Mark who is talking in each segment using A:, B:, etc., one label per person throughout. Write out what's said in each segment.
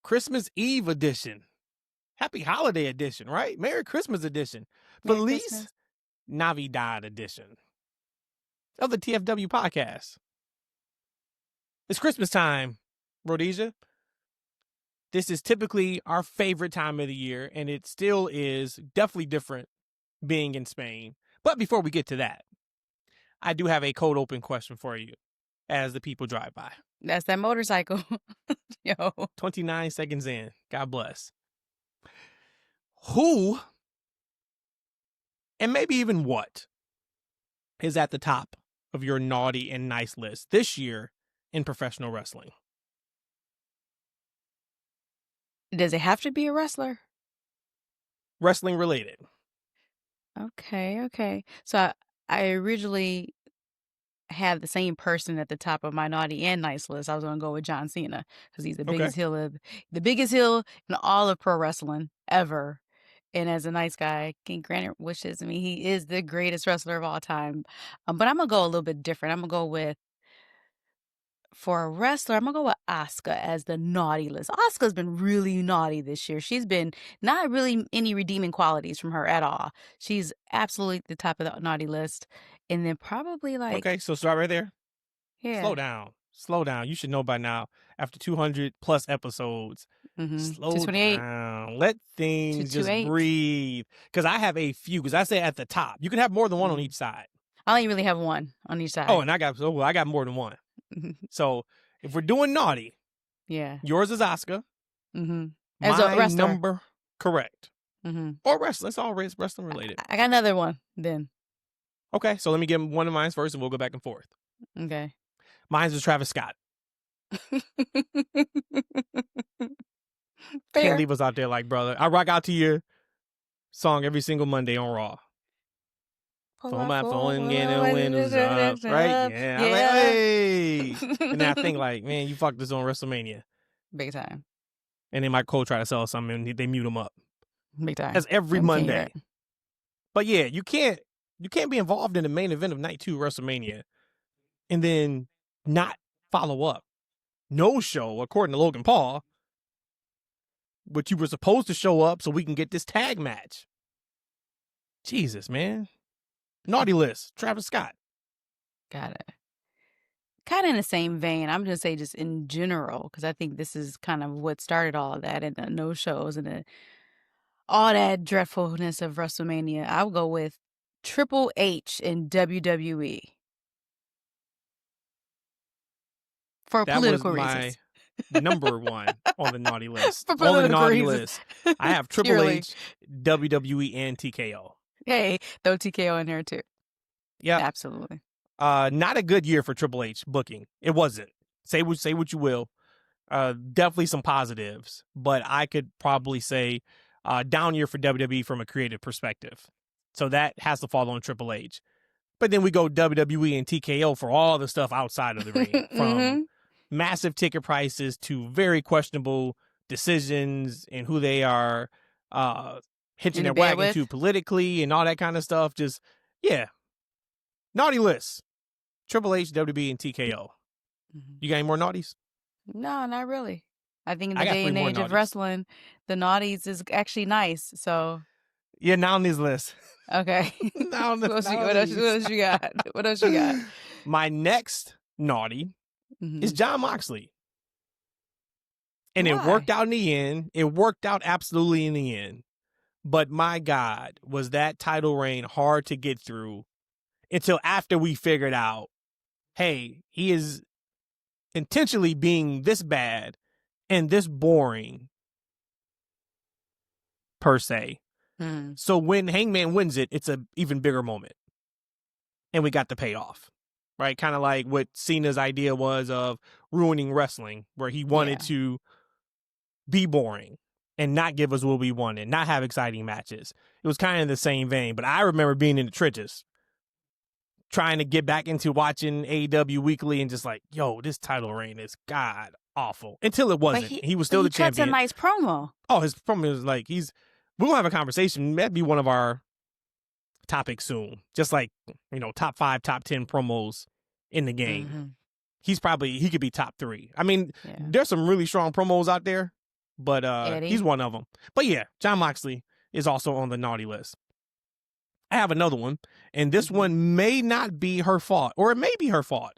A: Christmas Eve edition. Happy Holiday edition, right? Merry Christmas edition.
B: Merry
A: Feliz
B: Christmas.
A: Navidad edition of the TFW Podcast. It's Christmas time, Rhodesia. This is typically our favorite time of the year, and it still is definitely different being in Spain. But before we get to that, I do have a cold open question for you as the people drive by.
B: That's that motorcycle. Yo.
A: 29 seconds in. God bless. Who, and maybe even what, is at the top of your naughty and nice list this year in professional wrestling?
B: Does it have to be a wrestler?
A: Wrestling related.
B: Okay. So I originally had the same person at the top of my naughty and nice list. I was going to go with John Cena because he's the biggest heel in all of pro wrestling ever. And as a nice guy, can grant wishes. I mean, he is the greatest wrestler of all time. But I'm going to go a little bit different. I'm going to go with, for a wrestler, I'm going to go with Asuka as the naughty list. Asuka's been really naughty this year. She's been not really any redeeming qualities from her at all. She's absolutely at the top of the naughty list. And then probably like...
A: Okay, so start right there.
B: Yeah.
A: Slow down. You should know by now, after 200 plus episodes, slow
B: 228.
A: down. Let things just
B: 228.
A: breathe. Because I have a few, because I say at the top. You can have more than one on each side.
B: I only really have one on each side.
A: Oh, and I got more than one. So if we're doing naughty,
B: yeah,
A: yours is Asuka.
B: As a wrestler.
A: Number correct. Or wrestling. It's all wrestling related.
B: I got another one then.
A: Okay, so let me get one of mine first, and we'll go back and forth.
B: Okay.
A: Mine's is Travis Scott.
B: Fair.
A: Can't leave us out there like, brother. I rock out to your song every single Monday on Raw. For my phone, getting the windows up, right? Yeah. I'm like, hey. And then I think like, man, you fucked this on WrestleMania.
B: Big time.
A: And then my coach tried to sell something and they mute him up.
B: Big time.
A: That's every Monday. But yeah, you can't be involved in the main event of night 2 WrestleMania and then not follow up. No show, according to Logan Paul, but you were supposed to show up so we can get this tag match. Jesus, man. Naughty list, Travis Scott.
B: Got it. Kind of in the same vein, I'm going to say just in general, because I think this is kind of what started all of that and the no-shows and all that dreadfulness of WrestleMania. I'll go with Triple H in WWE. For
A: that
B: political
A: was
B: reasons.
A: My number one on the naughty list.
B: For
A: on the naughty
B: reasons.
A: list. I have Triple H, WWE, and TKO.
B: Hey, throw TKO in there too.
A: Yeah.
B: Absolutely.
A: Not a good year for Triple H booking. It wasn't. Say what you will. Definitely some positives, but I could probably say down year for WWE from a creative perspective. So that has to fall on Triple H. But then we go WWE and TKO for all the stuff outside of the ring, from massive ticket prices to very questionable decisions and who they are hitching their wagon to politically and all that kind of stuff. Just, yeah. Naughty list. Triple H, WWE, and TKO. You got any more naughties?
B: No, not really. I think in the day and age of wrestling, the naughties is actually nice. So
A: yeah, not on this list.
B: Okay. What else you got? What else you got?
A: My next naughty is Jon Moxley. And It worked out in the end. It worked out absolutely in the end. But my God, was that title reign hard to get through until after we figured out, hey, he is intentionally being this bad and this boring, per se. So when Hangman wins it, it's an even bigger moment. And we got the payoff, right? Kind of like what Cena's idea was of ruining wrestling, where he wanted to be boring and not give us what we wanted, not have exciting matches. It was kind of the same vein. But I remember being in the trenches, trying to get back into watching AEW weekly and just like, yo, this title reign is god awful. Until it wasn't. He was still the champion.
B: He cuts a nice promo.
A: Oh, his promo was like, we're going to have a conversation. That'd be one of our topics soon. Just like, top 5, top 10 promos in the game. He could be top 3. I mean, there's some really strong promos out there, but he's
B: Eddie.
A: one of them. But yeah, John Moxley is also on the naughty list. I have another one, and this one may not be her fault, or it may be her fault.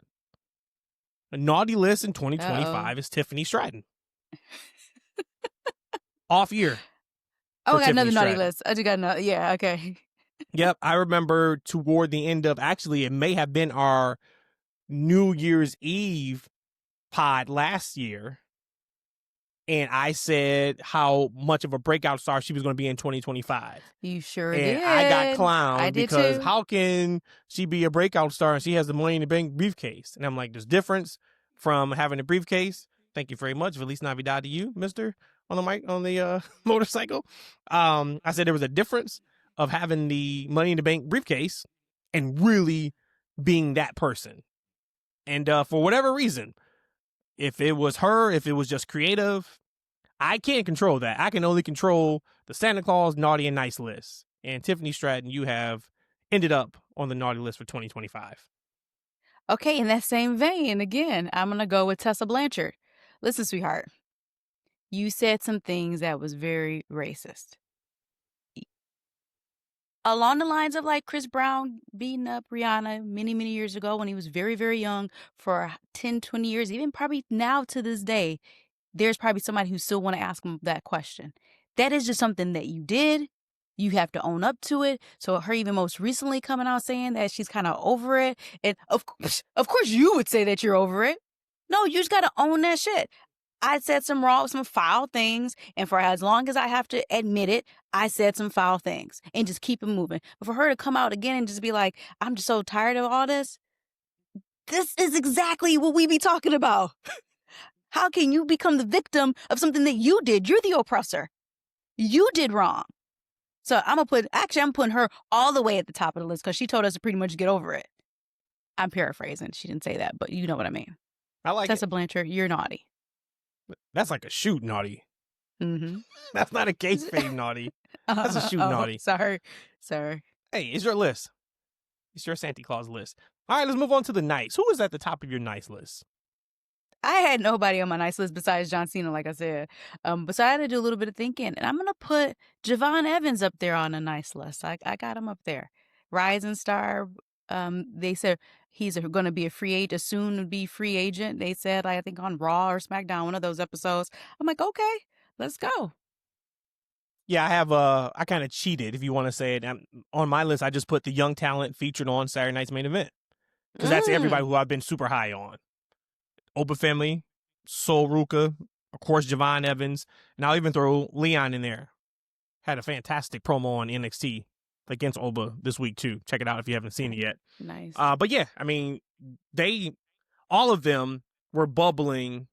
A: A naughty list in 2025 is Tiffany Stratton. Off year.
B: Oh, I got
A: Tiffany
B: another naughty
A: Stratton.
B: list. I just got another. Yeah, okay.
A: Yep, I remember toward the end of, actually, it may have been our New Year's Eve pod last year. And I said how much of a breakout star she was going to be in 2025.
B: You sure
A: and
B: did.
A: I got clowned
B: I did
A: because
B: too.
A: how can she be a breakout star and she has the Money in the Bank briefcase? And I'm like, there's difference from having a briefcase. Thank you very much. Feliz Navidad to you, mister, on the mic, on the motorcycle. I said there was a difference of having the Money in the Bank briefcase and really being that person. And for whatever reason, if it was her, if it was just creative, I can't control that. I can only control the Santa Claus naughty and nice list. And Tiffany Stratton, you have ended up on the naughty list for 2025.
B: Okay, in that same vein, again, I'm going to go with Tessa Blanchard. Listen, sweetheart, you said some things that was very racist. Along the lines of like Chris Brown beating up Rihanna many, many years ago when he was very, very young for 10, 20 years, even probably now to this day, there's probably somebody who still want to ask him that question. That is just something that you did. You have to own up to it. So her even most recently coming out saying that she's kind of over it. And of course you would say that you're over it. No, you just got to own that shit. I said some foul things, and for as long as I have to admit it, I said some foul things, and just keep it moving. But for her to come out again and just be like, I'm just so tired of all this, this is exactly what we be talking about. How can you become the victim of something that you did? You're the oppressor. You did wrong. So I'm putting her all the way at the top of the list because she told us to pretty much get over it. I'm paraphrasing. She didn't say that, but you know what I mean.
A: I like
B: Tessa
A: it.
B: Blanchard, you're naughty.
A: That's like a shoot naughty.
B: Mm-hmm.
A: That's not a case fame naughty. That's a shoot naughty.
B: Sorry.
A: Hey, it's your list. It's your Santa Claus list. All right, let's move on to the nice. Who is at the top of your nice list?
B: I had nobody on my nice list besides John Cena, like I said. But so I had to do a little bit of thinking. And I'm going to put Javon Evans up there on a nice list. I got him up there. Rising star. They said he's going to be a free agent, soon to be free agent. They said, I think on Raw or SmackDown, one of those episodes. I'm like, okay, let's go.
A: Yeah, I have I kind of cheated, if you want to say it. On my list, I just put the young talent featured on Saturday Night's Main Event. Because that's everybody who I've been super high on. Oba Family, Sol Ruka, of course, Javon Evans. And I'll even throw Leon in there. Had a fantastic promo on NXT against Oba this week, too. Check it out if you haven't seen it yet.
B: Nice.
A: But yeah, I mean, all of them were bubbling,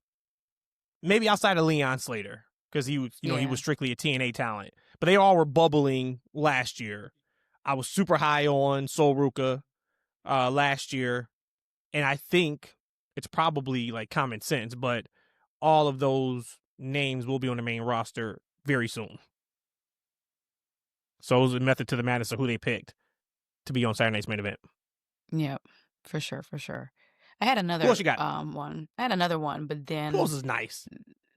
A: maybe outside of Leon Slater, because he was, he was strictly a TNA talent. But they all were bubbling last year. I was super high on Sol Ruka last year. And I think it's probably like common sense, but all of those names will be on the main roster very soon. So it was a method to the madness of who they picked to be on Saturday Night's Main Event.
B: Yep, for sure. I had another one. I had another one, but then
A: who else is nice?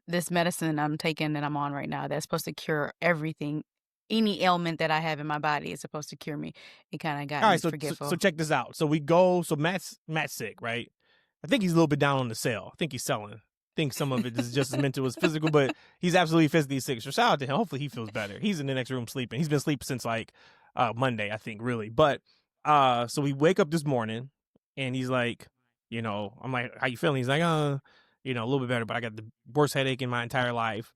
B: This medicine I'm taking that I'm on right now that's supposed to cure everything. Any ailment that I have in my body is supposed to cure me. It kind of got me forgetful.
A: So check this out. So we go. So Matt's sick, right? I think he's a little bit down on the sale. I think he's selling. I think some of it is just as mental as physical, but he's absolutely physically sick. So shout out to him. Hopefully he feels better. He's in the next room sleeping. He's been sleeping since like Monday, I think, really. But so we wake up this morning and he's like, I'm like, how you feeling? He's like, a little bit better, but I got the worst headache in my entire life.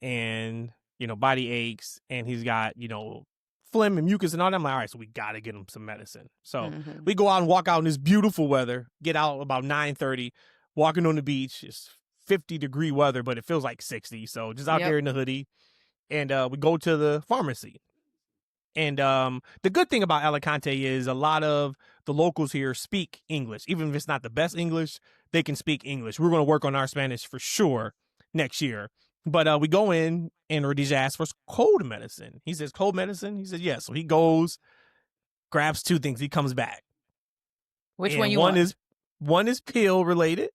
A: And, body aches. And he's got, phlegm and mucus and all that. I'm like, all right, so we got to get him some medicine. So we go out and walk out in this beautiful weather, get out about 9:30, walking on the beach. It's 50-degree weather, but it feels like 60. So just out there in the hoodie. And we go to the pharmacy. And the good thing about Alicante is a lot of the locals here speak English. Even if it's not the best English, they can speak English. We're going to work on our Spanish for sure next year. But we go in, and Rhodesia asks for cold medicine. He says, cold medicine? He says, yes. So he goes, grabs two things. He comes back.
B: Which one you want?
A: One is pill-related,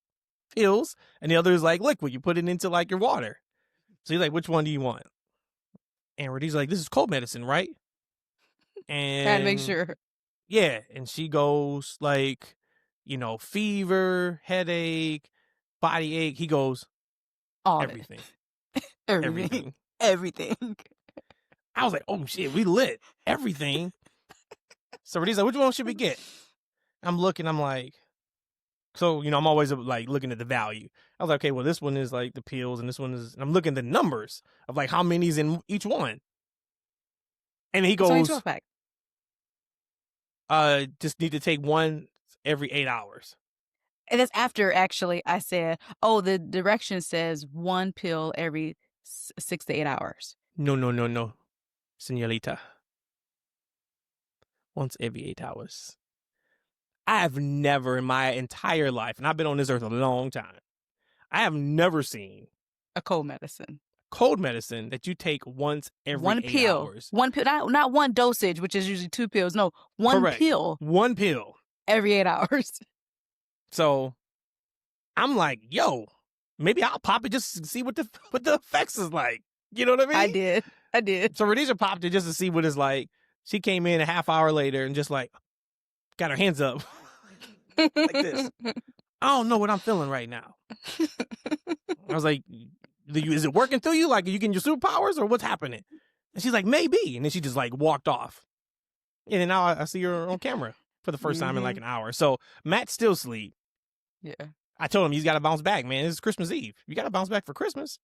A: pills, and the other is like liquid. You put it into like your water. So he's like, which one do you want? And Rhodesia's like, this is cold medicine, right?
B: Gotta make
A: And
B: sure.
A: yeah, and she goes like, fever, headache, body ache. He goes,
B: All of it.
A: everything.
B: Everything. Everything.
A: I was like, oh shit, we lit. Everything. So Rhodesia's like, which one should we get? I'm looking, I'm like, so, I'm always like looking at the value. I was like, okay, well, this one is like the pills and this one is, and I'm looking at the numbers of like how many's in each one. And he
B: It's only
A: goes,
B: 12-pack.
A: just need to take one every 8 hours.
B: And that's after actually I said, oh, the direction says one pill every 6 to 8 hours.
A: No, señorita. Once every 8 hours. I have never in my entire life, and I've been on this earth a long time, I have never seen
B: a cold medicine
A: that you take once every
B: one
A: 8
B: pill.
A: hours.
B: One pill, not one dosage, which is usually 2 pills. No, one
A: Correct.
B: pill.
A: One pill.
B: Every 8 hours.
A: So I'm like, yo, maybe I'll pop it just to see what the effects is like. You know what I mean?
B: I did.
A: So Rhodesia popped it just to see what it's like. She came in a half hour later and just like got her hands up like this. I don't know what I'm feeling right now. I was like, is it working through you? Like, are you getting your superpowers or what's happening? And she's like, maybe. And then she just like walked off. And then now I see her on camera for the first time in like an hour. So Matt's still asleep.
B: Yeah.
A: I told him he's got to bounce back, man. It's Christmas Eve. You got to bounce back for Christmas.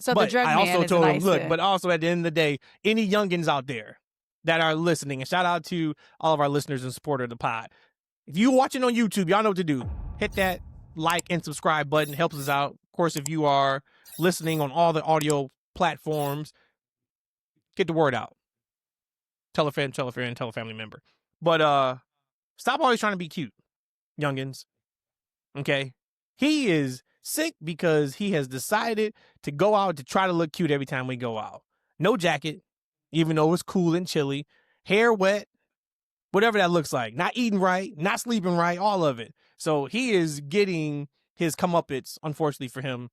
B: So
A: but
B: the drug
A: I
B: man
A: also
B: is
A: told him,
B: nice
A: look, but also at the end of the day, any youngins out there that are listening, and shout out to all of our listeners and supporters of the pod. If you're watching on YouTube, y'all know what to do. Hit that like and subscribe button. Helps us out. Of course, if you are listening on all the audio platforms, get the word out. Tell a friend, tell a family member. But stop always trying to be cute, youngins. Okay? He is sick because he has decided to go out to try to look cute every time we go out. No jacket, even though it's cool and chilly. Hair wet, whatever that looks like. Not eating right, not sleeping right, all of it. So he is getting his comeuppance, unfortunately for him,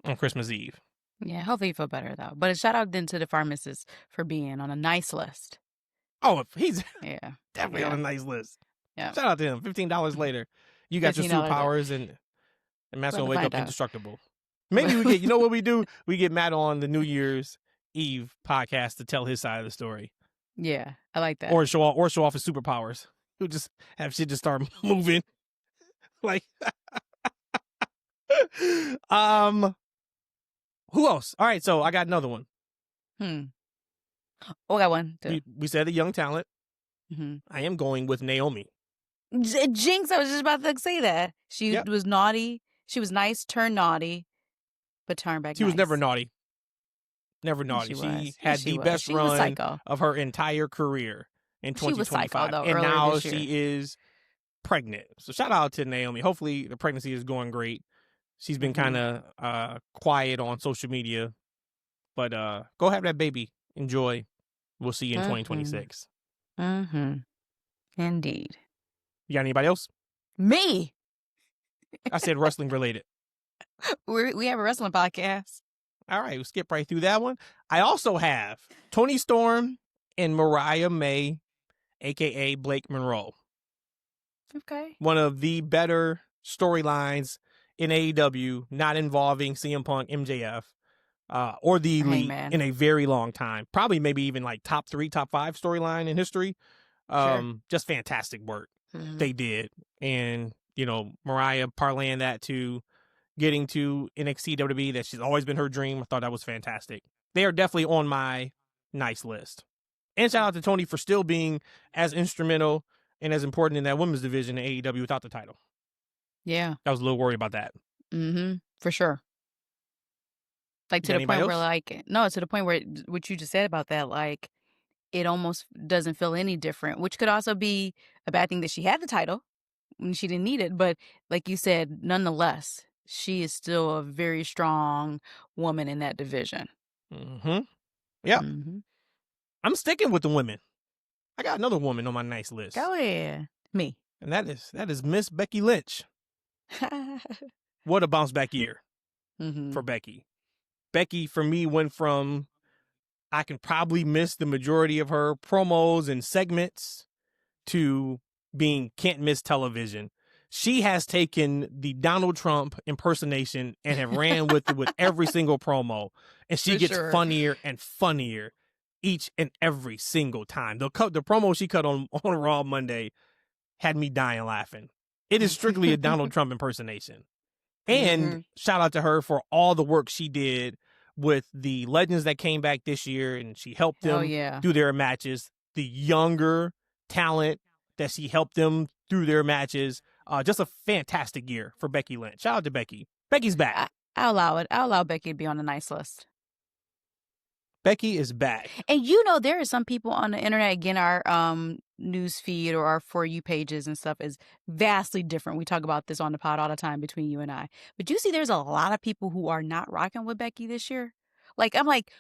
A: on Christmas Eve.
B: Yeah, hopefully you feel better, though. But a shout out then to the pharmacist for being on a nice list.
A: Oh, he's
B: yeah
A: definitely on a nice list.
B: Yeah.
A: Shout out to him. $15 later. You got your superpowers and Matt's going to wake up indestructible. Maybe we get, you know what we do? We get Matt on the New Year's Eve podcast to tell his side of the story.
B: Yeah, I like that.
A: Or show off his superpowers. He'll just have shit just start moving. Like, who else? All right, so I got another one.
B: Oh, I got one too.
A: We said a young talent.
B: Mm-hmm.
A: I am going with Naomi.
B: Jinx, I was just about to say that. She was naughty. She was nice, turned naughty, but turned back
A: She was never naughty. Never naughty.
B: She
A: had the best run of her entire career in 2025.
B: She was psycho, though,
A: and now
B: this year.
A: she is pregnant. So shout out to Naomi. Hopefully the pregnancy is going great. She's been kind of quiet on social media. But go have that baby. Enjoy. We'll see you in 2026.
B: Mm-hmm. Indeed.
A: You got anybody else?
B: Me.
A: I said wrestling related.
B: We have a wrestling podcast.
A: All right, we'll skip right through that one. I also have Toni Storm and Mariah May, a.k.a. Blake Monroe.
B: Okay.
A: One of the better storylines in AEW, not involving CM Punk, MJF, or the Elite in a very long time. Probably maybe even like top 3, top 5 storyline in history. Just fantastic work they did. And, Mariah parlaying that to getting to NXT WWE, that she's always been her dream. I thought that was fantastic. They are definitely on my nice list. And shout out to Toni for still being as instrumental and as important in that women's division in AEW without the title.
B: Yeah.
A: I was a little worried about that.
B: Mm-hmm. For sure. Like to the point where to the point where what you just said about that, like it almost doesn't feel any different, which could also be a bad thing that she had the title when she didn't need it. But like you said, nonetheless, she is still a very strong woman in that division.
A: Mm-hmm. Yeah. Mm-hmm. I'm sticking with the women. I got another woman on my nice list.
B: Go ahead. Me.
A: And that is Miss Becky Lynch. What a bounce back year for Becky. Becky, for me, went from I can probably miss the majority of her promos and segments to being can't miss television. She has taken the Donald Trump impersonation and have ran with it with every single promo. And she gets funnier and funnier each and every single time. The promo she cut on Raw Monday had me dying laughing. It is strictly a Donald Trump impersonation. And shout out to her for all the work she did with the legends that came back this year, and she helped them do their matches. The younger talent that she helped them through their matches. Just a fantastic year for Becky Lynch. Shout out to Becky. Becky's back.
B: I'll allow it. I'll allow Becky to be on the nice list.
A: Becky is back.
B: And there are some people on the internet, again, our news feed or our For You pages and stuff is vastly different. We talk about this on the pod all the time between you and I. But you see there's a lot of people who are not rocking with Becky this year. Like, I'm like,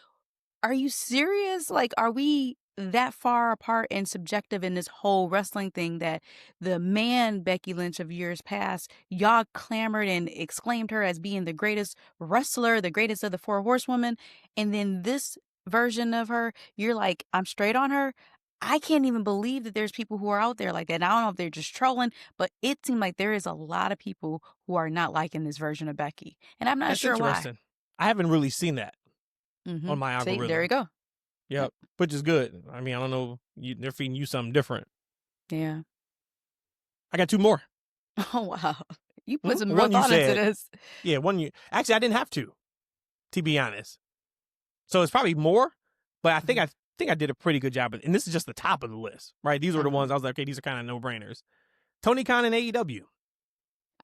B: are you serious? Like, are we that far apart and subjective in this whole wrestling thing that the man Becky Lynch of years past, y'all clamored and exclaimed her as being the greatest wrestler, the greatest of the four horsewomen, and then this version of her, you're like, I'm straight on her. I can't even believe that there's people who are out there like that. And I don't know if they're just trolling, but it seemed like there is a lot of people who are not liking this version of Becky. And I'm not sure why.
A: I haven't really seen that on my algorithm.
B: See, there you go.
A: Yep, which is good. I mean, I don't know. They're feeding you something different.
B: Yeah.
A: I got two more.
B: Oh, wow. You put some real thought into this.
A: Yeah, actually, I didn't have to be honest. So it's probably more, but I think I did a pretty good job. And this is just the top of the list, right? These were the ones I was like, okay, these are kind of no-brainers. Tony Khan and AEW.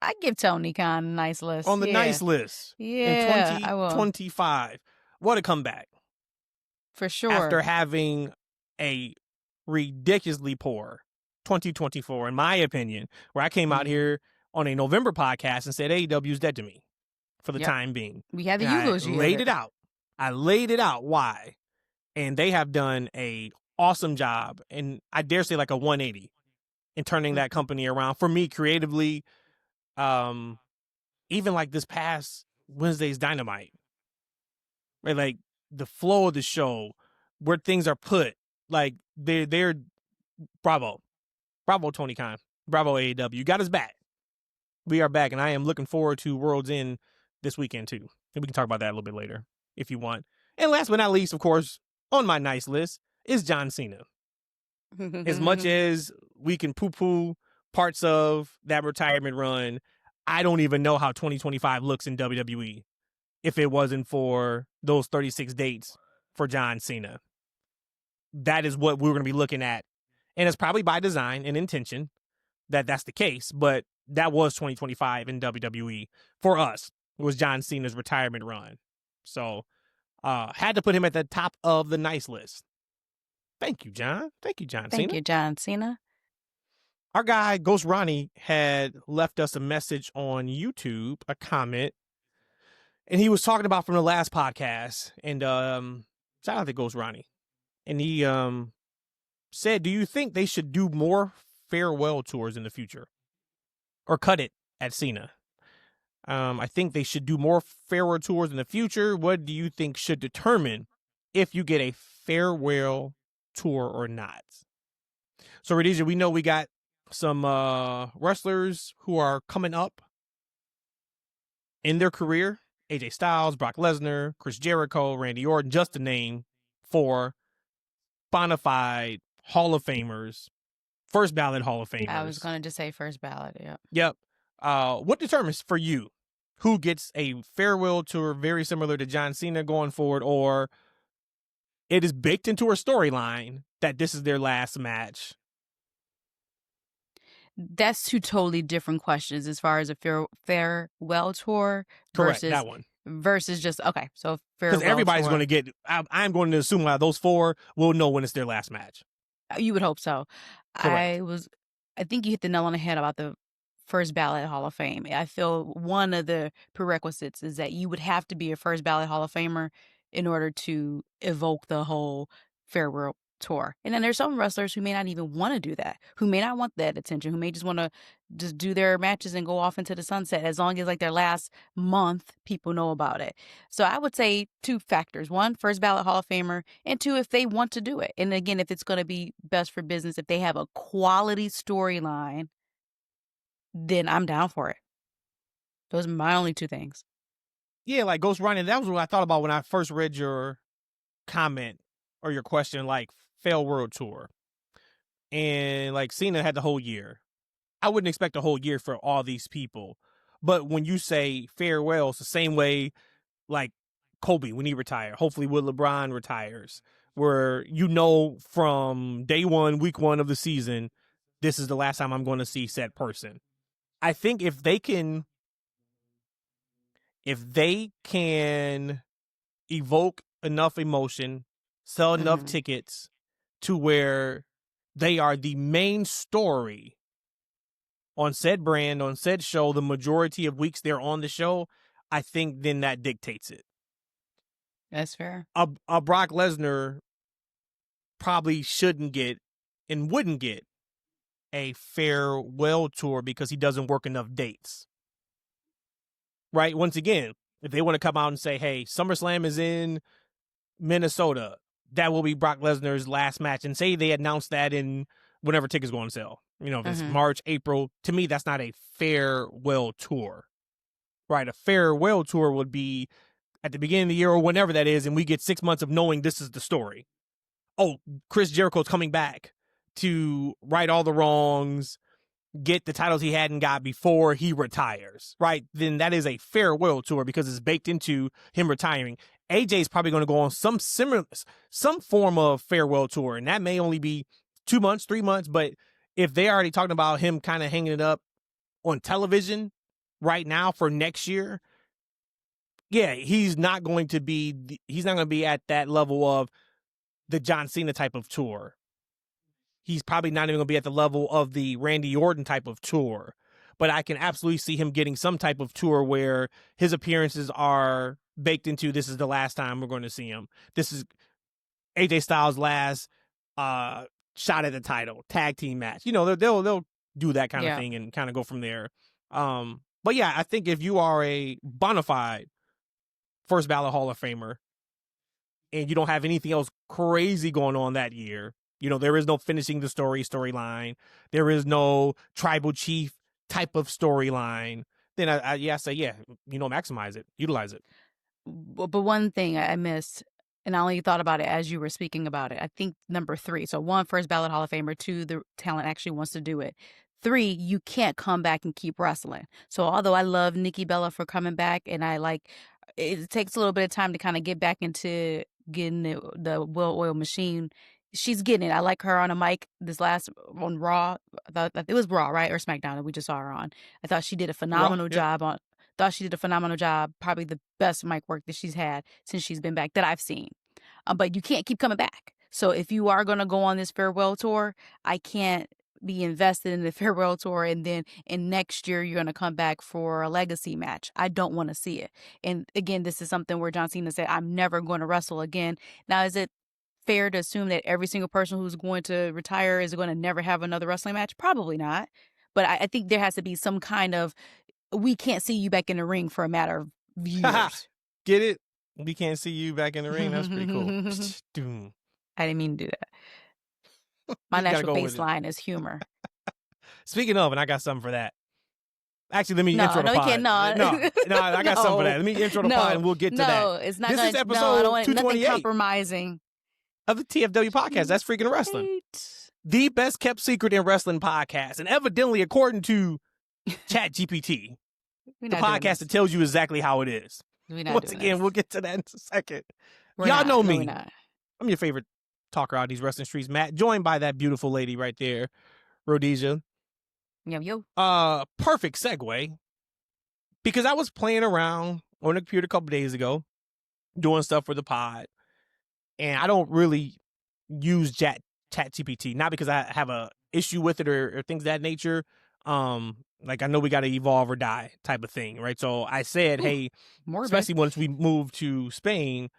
B: I give Tony Khan a nice list.
A: On the nice list.
B: Yeah,
A: in 2025. What a comeback.
B: For sure.
A: After having a ridiculously poor 2024, in my opinion, where I came out here on a November podcast and said AEW is dead to me for the time being.
B: We had the Eagles year.
A: I laid it out why. And they have done a awesome job, and I dare say like a 180 in turning that company around for me creatively. Even like this past Wednesday's Dynamite, right? Like the flow of the show, where things are put, like they're bravo Tony Khan, bravo AEW. You got us back. We are back, and I am looking forward to World's End this weekend too. And we can talk about that a little bit later if you want. And last but not least, of course, on my nice list is John Cena. As much as we can poo-poo parts of that retirement run, I don't even know how 2025 looks in WWE if it wasn't for those 36 dates for John Cena. That is what we're going to be looking at. And it's probably by design and intention that that's the case. But that was 2025 in WWE for us. It was John Cena's retirement run. So had to put him at the top of the nice list. Thank you, John. Thank you, John Cena.
B: Thank you, John Cena.
A: Our guy, Ghost Ronnie, had left us a message on YouTube, a comment, and he was talking about from the last podcast. And shout out to Ghost Ronnie. And he said, do you think they should do more farewell tours in the future? Or cut it at Cena? I think they should do more farewell tours in the future. What do you think should determine if you get a farewell tour or not? So, Rhodesia, we know we got some wrestlers who are coming up in their career. AJ Styles, Brock Lesnar, Chris Jericho, Randy Orton, just to name 4 bona fide Hall of Famers, first ballot Hall of Famers.
B: I was going to just say first ballot, yeah.
A: Yep. What determines for you who gets a farewell tour very similar to John Cena going forward, or it is baked into her storyline that this is their last match?
B: That's 2 totally different questions as far as a farewell tour
A: Correct,
B: versus
A: that one.
B: Versus just okay. So farewell.
A: Because everybody's
B: tour.
A: going to get. I'm going to assume out of those 4 will know when it's their last match.
B: You would hope so.
A: Correct.
B: I think you hit the nail on the head about the first ballot Hall of Fame. I feel one of the prerequisites is that you would have to be a first ballot Hall of Famer in order to evoke the whole farewell tour. And then there's some wrestlers who may not even want to do that, who may not want that attention, who may just want to just do their matches and go off into the sunset, as long as like their last month people know about it. So I would say 2 factors: 1, first ballot Hall of Famer, and 2, if they want to do it. And again, if it's going to be best for business, if they have a quality storyline, then I'm down for it. Those are my only 2 things.
A: Yeah, like Ghost Running. That was what I thought about when I first read your comment or your question, like fail world tour. And like Cena had the whole year. I wouldn't expect a whole year for all these people. But when you say farewell, it's the same way like Kobe when he retired. Hopefully when LeBron retires, where you know from day 1, week 1 of the season, this is the last time I'm going to see said person. I think if they can evoke enough emotion, sell enough tickets to where they are the main story on said brand, on said show, the majority of weeks they're on the show, I think then that dictates it.
B: That's fair.
A: A Brock Lesnar probably shouldn't get and wouldn't get a farewell tour because he doesn't work enough dates. Right? Once again, if they want to come out and say, hey, SummerSlam is in Minnesota, that will be Brock Lesnar's last match. And say they announced that in whenever tickets go on sale. You know, if it's March, April, to me, that's not a farewell tour. Right? A farewell tour would be at the beginning of the year or whenever that is, and we get 6 months of knowing this is the story. Oh, Chris Jericho's coming back to right all the wrongs, get the titles he hadn't got before he retires, right? Then that is a farewell tour because it's baked into him retiring. AJ's probably going to go on some form of farewell tour, and that may only be 2 months, 3 months, but if they're already talking about him kind of hanging it up on television right now for next year, yeah, he's not going to be at that level of the John Cena type of tour. He's probably not even going to be at the level of the Randy Orton type of tour. But I can absolutely see him getting some type of tour where his appearances are baked into this is the last time we're going to see him. This is AJ Styles' last shot at the title, tag team match. You know, they'll do that kind of thing and kind of go from there. But yeah, I think if you are a bona fide first ballot Hall of Famer and you don't have anything else crazy going on that year, you know, there is no finishing the storyline. There is no tribal chief type of storyline. Then I say, yeah, you know, maximize it, utilize it.
B: But one thing I missed, and I only thought about it as you were speaking about it. I think number 3. So 1, first ballot Hall of Famer. 2, the talent actually wants to do it. 3, you can't come back and keep wrestling. So although I love Nikki Bella for coming back, and I like, it takes a little bit of time to kind of get back into getting the well-oiled machine. She's getting it. I like her on a mic this last on Raw. I thought it was Raw, right? Or SmackDown that we just saw her on. I thought she did a phenomenal job on. Thought she did a phenomenal job. Probably the best mic work that she's had since she's been back that I've seen. But you can't keep coming back. So if you are going to go on this farewell tour, I can't be invested in the farewell tour and then in next year you're going to come back for a legacy match. I don't want to see it. And again, this is something where John Cena said, I'm never going to wrestle again. Now, is it fair to assume that every single person who's going to retire is going to never have another wrestling match? Probably not. But I think there has to be some kind of, we can't see you back in the ring for a matter of years.
A: Get it? We can't see you back in the ring. That's pretty cool.
B: I didn't mean to do that. My natural baseline is humor.
A: Speaking of, and I got something for that. Actually, let me intro the pod. No, I got something for that. Let me intro the pod and we'll get to that.
B: No, it's not.
A: This is episode 228.
B: Nothing compromising.
A: Of the TFW Podcast. That's freaking wrestling. The best kept secret in wrestling podcast. And evidently, according to ChatGPT, the podcast that tells you exactly how it is. Once again, we'll get to that in a second. Y'all know me. I'm your favorite talker out of these wrestling streets, Matt, joined by that beautiful lady right there, Rhodesia.
B: Yo.
A: Perfect segue. Because I was playing around on the computer a couple days ago, doing stuff for the pod. And I don't really use ChatGPT, not because I have a issue with it or things of that nature. Like I know we got to evolve or die type of thing, right? So I said, hey, especially once we move to Spain,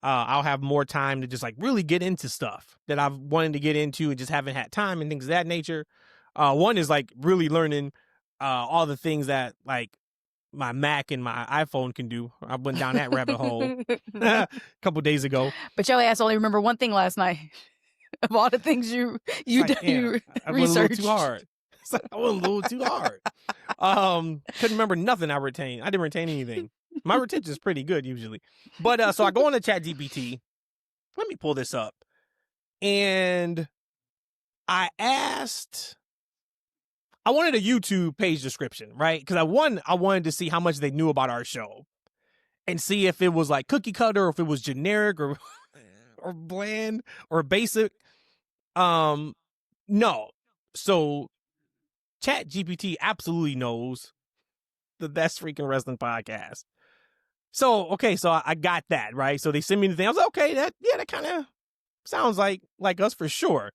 A: I'll have more time to just like really get into stuff that I've wanted to get into and just haven't had time and things of that nature. One is like really learning all the things that like my Mac and my iPhone can do. I went down that rabbit hole a couple days ago.
B: But your ass only remember one thing last night of all the things you
A: like,
B: you
A: I went a little
B: researched.
A: too hard. I went a little too hard. Couldn't remember nothing I retained. I didn't retain anything. My retention is pretty good usually. But so I go on to ChatGPT. Let me pull this up. And I wanted a YouTube page description, right? Because I wanted to see how much they knew about our show and see if it was like cookie cutter or if it was generic or bland or basic. No. So ChatGPT absolutely knows the best freaking wrestling podcast. So, okay, so I got that, right? So they send me the thing. I was like, okay, that kind of sounds like us for sure.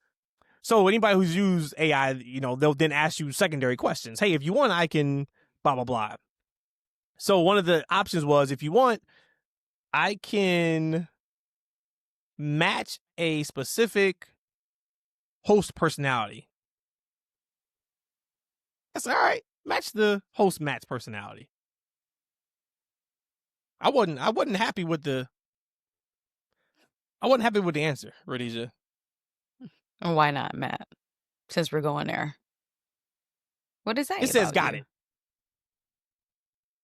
A: So anybody who's used AI, they'll then ask you secondary questions. Hey, if you want, I can blah, blah, blah. So one of the options was, if you want, I can match a specific host personality. That's all right. Match the host Matt's personality. I wasn't happy with the answer, Rhodesia.
B: Why not, Matt? Since we're going there. What does that?
A: It says got it.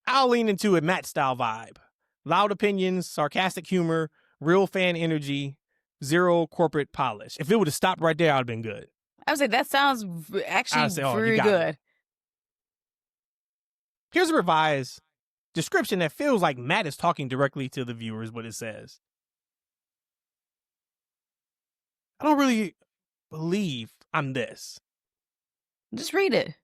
A: I'll lean into a Matt style vibe. Loud opinions, sarcastic humor, real fan energy, zero corporate polish. If it would have stopped right there, I'd have been good.
B: I would say that sounds actually very good.
A: It. Here's a revised description that feels like Matt is talking directly to the viewers, what it says. I don't really believe I'm this.
B: Just read it.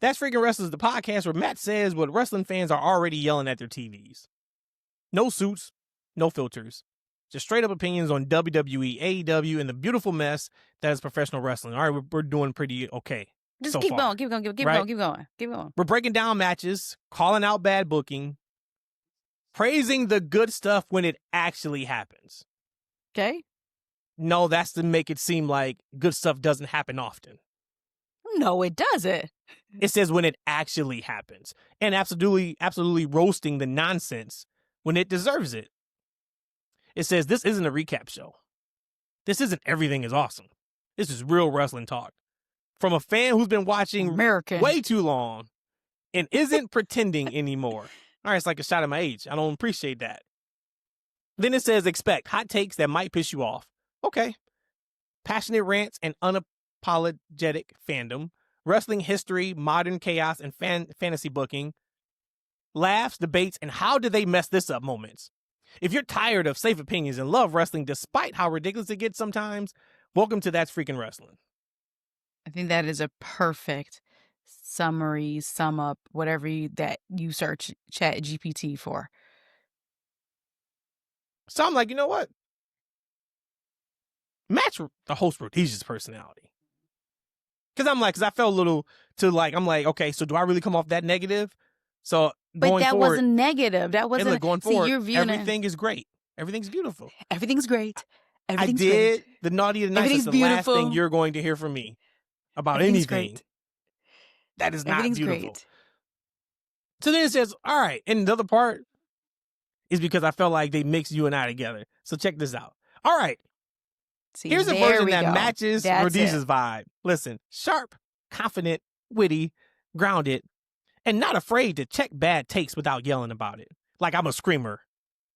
A: That's Freaking Wrestlers, the podcast where Matt says what wrestling fans are already yelling at their TVs. No suits, no filters. Just straight up opinions on WWE, AEW, and the beautiful mess that is professional wrestling. All right, we're doing pretty okay.
B: Just keep going.
A: We're breaking down matches, calling out bad booking, praising the good stuff when it actually happens.
B: Okay.
A: No, that's to make it seem like good stuff doesn't happen often.
B: No, it doesn't.
A: It says when it actually happens. And absolutely roasting the nonsense when it deserves it. It says this isn't a recap show. This isn't everything is awesome. This is real wrestling talk. From a fan who's been watching way too long and isn't pretending anymore. All right, it's like a shot at my age. I don't appreciate that. Then it says expect hot takes that might piss you off. Okay. Passionate rants and unapologetic fandom. Wrestling history, modern chaos, and fantasy booking. Laughs, debates, and how did they mess this up moments. If you're tired of safe opinions and love wrestling despite how ridiculous it gets sometimes, welcome to That's Freaking Wrestling.
B: I think that is a perfect summary, sum up, whatever that you search ChatGPT for.
A: So I'm like, you know what? Match the host Rhodesia's personality. Because I felt a little I'm like, okay, so do I really come off that negative? So
B: but that forward, wasn't negative. That wasn't.
A: Going forward, everything is great. Everything's beautiful.
B: Everything's great.
A: I did the naughty and the nice. That's the last thing you're going to hear from me about anything. Great. That is not beautiful. Great. So then it says, all right. And the other part is because I felt like they mixed you and I together. So check this out. All right.
B: See,
A: here's a version that matches Rhodesia's vibe. Listen, sharp, confident, witty, grounded, and not afraid to check bad takes without yelling about it. Like I'm a screamer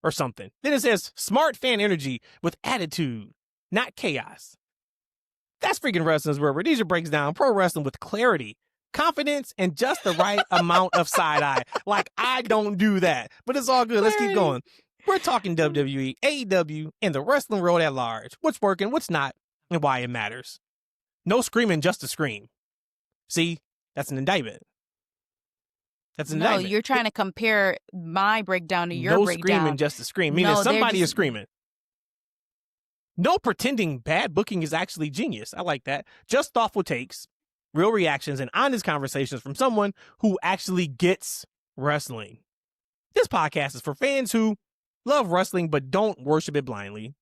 A: or something. Then it says smart fan energy with attitude, not chaos. That's Freaking Wrestlers, where Rhodesia breaks down pro wrestling with clarity, confidence, and just the right amount of side eye. Like I don't do that, but it's all good. Let's keep going. We're talking WWE, AEW, and the wrestling world at large. What's working, what's not, and why it matters. No screaming just to scream. See, that's an indictment. That's an indictment.
B: No, you're trying to compare my breakdown to your breakdown.
A: No screaming just to scream. Meaning somebody is screaming. No pretending bad booking is actually genius. I like that. Just thoughtful takes, real reactions, and honest conversations from someone who actually gets wrestling. This podcast is for fans who Love wrestling, but don't worship it blindly.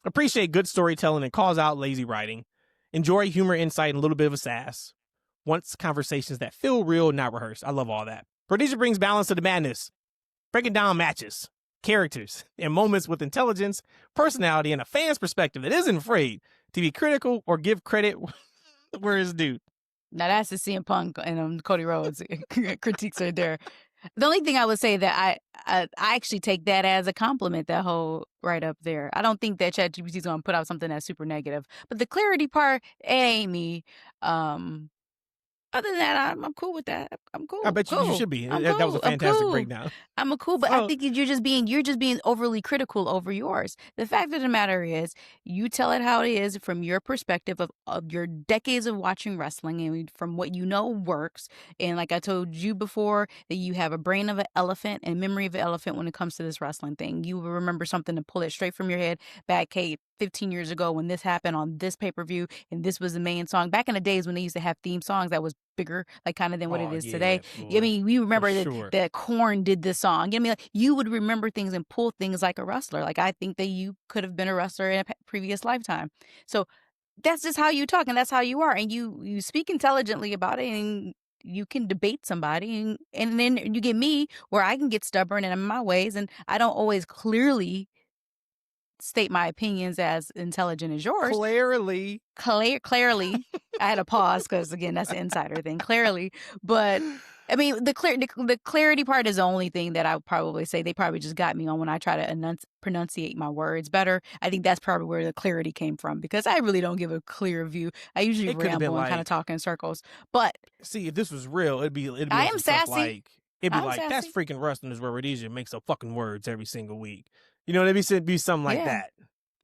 A: Appreciate good storytelling and calls out lazy writing. Enjoy humor, insight, and a little bit of a sass. Wants conversations that feel real, not rehearsed. I love all that. Rhodesia brings balance to the madness, breaking down matches, characters, and moments with intelligence, personality, and a fan's perspective that isn't afraid to be critical or give credit where it's due.
B: Now that's the CM Punk and Cody Rhodes critiques are there. The only thing I would say that I actually take that as a compliment, that whole right up there. I don't think that ChatGPT is going to put out something that's super negative. But the clarity part, it ain't me. Other than that, I'm cool with that. I'm cool.
A: I bet you should be. That was a fantastic breakdown.
B: I'm cool, but I think you're just being overly critical over yours. The fact of the matter is, you tell it how it is from your perspective of your decades of watching wrestling and from what you know works. And like I told you before, that you have a brain of an elephant and memory of an elephant when it comes to this wrestling thing. You will remember something to pull it straight from your head back, hey, 15 years ago when this happened on this pay-per-view and this was the main song. Back in the days when they used to have theme songs that was bigger, like kind of than what it is today. Boy, I mean, we remember that Korn did this song. I mean, like, you would remember things and pull things like a wrestler. Like, I think that you could have been a wrestler in a previous lifetime. So that's just how you talk and that's how you are. And you speak intelligently about it and you can debate somebody. And then you get me where I can get stubborn and in my ways and I don't always clearly state my opinions as intelligent as yours.
A: Clearly.
B: I had a pause because, again, that's an insider thing. Clearly. But, I mean, the clarity part is the only thing that I would probably say they probably just got me on when I try to pronunciate my words better. I think that's probably where the clarity came from because I really don't give a clear view. I usually ramble and kind of talk in circles. But
A: see, if this was real, it'd be
B: I am sassy.
A: It'd be like, that's freaking wrestling is where Rhodesia makes up fucking words every single week. You know, it'd be something like that.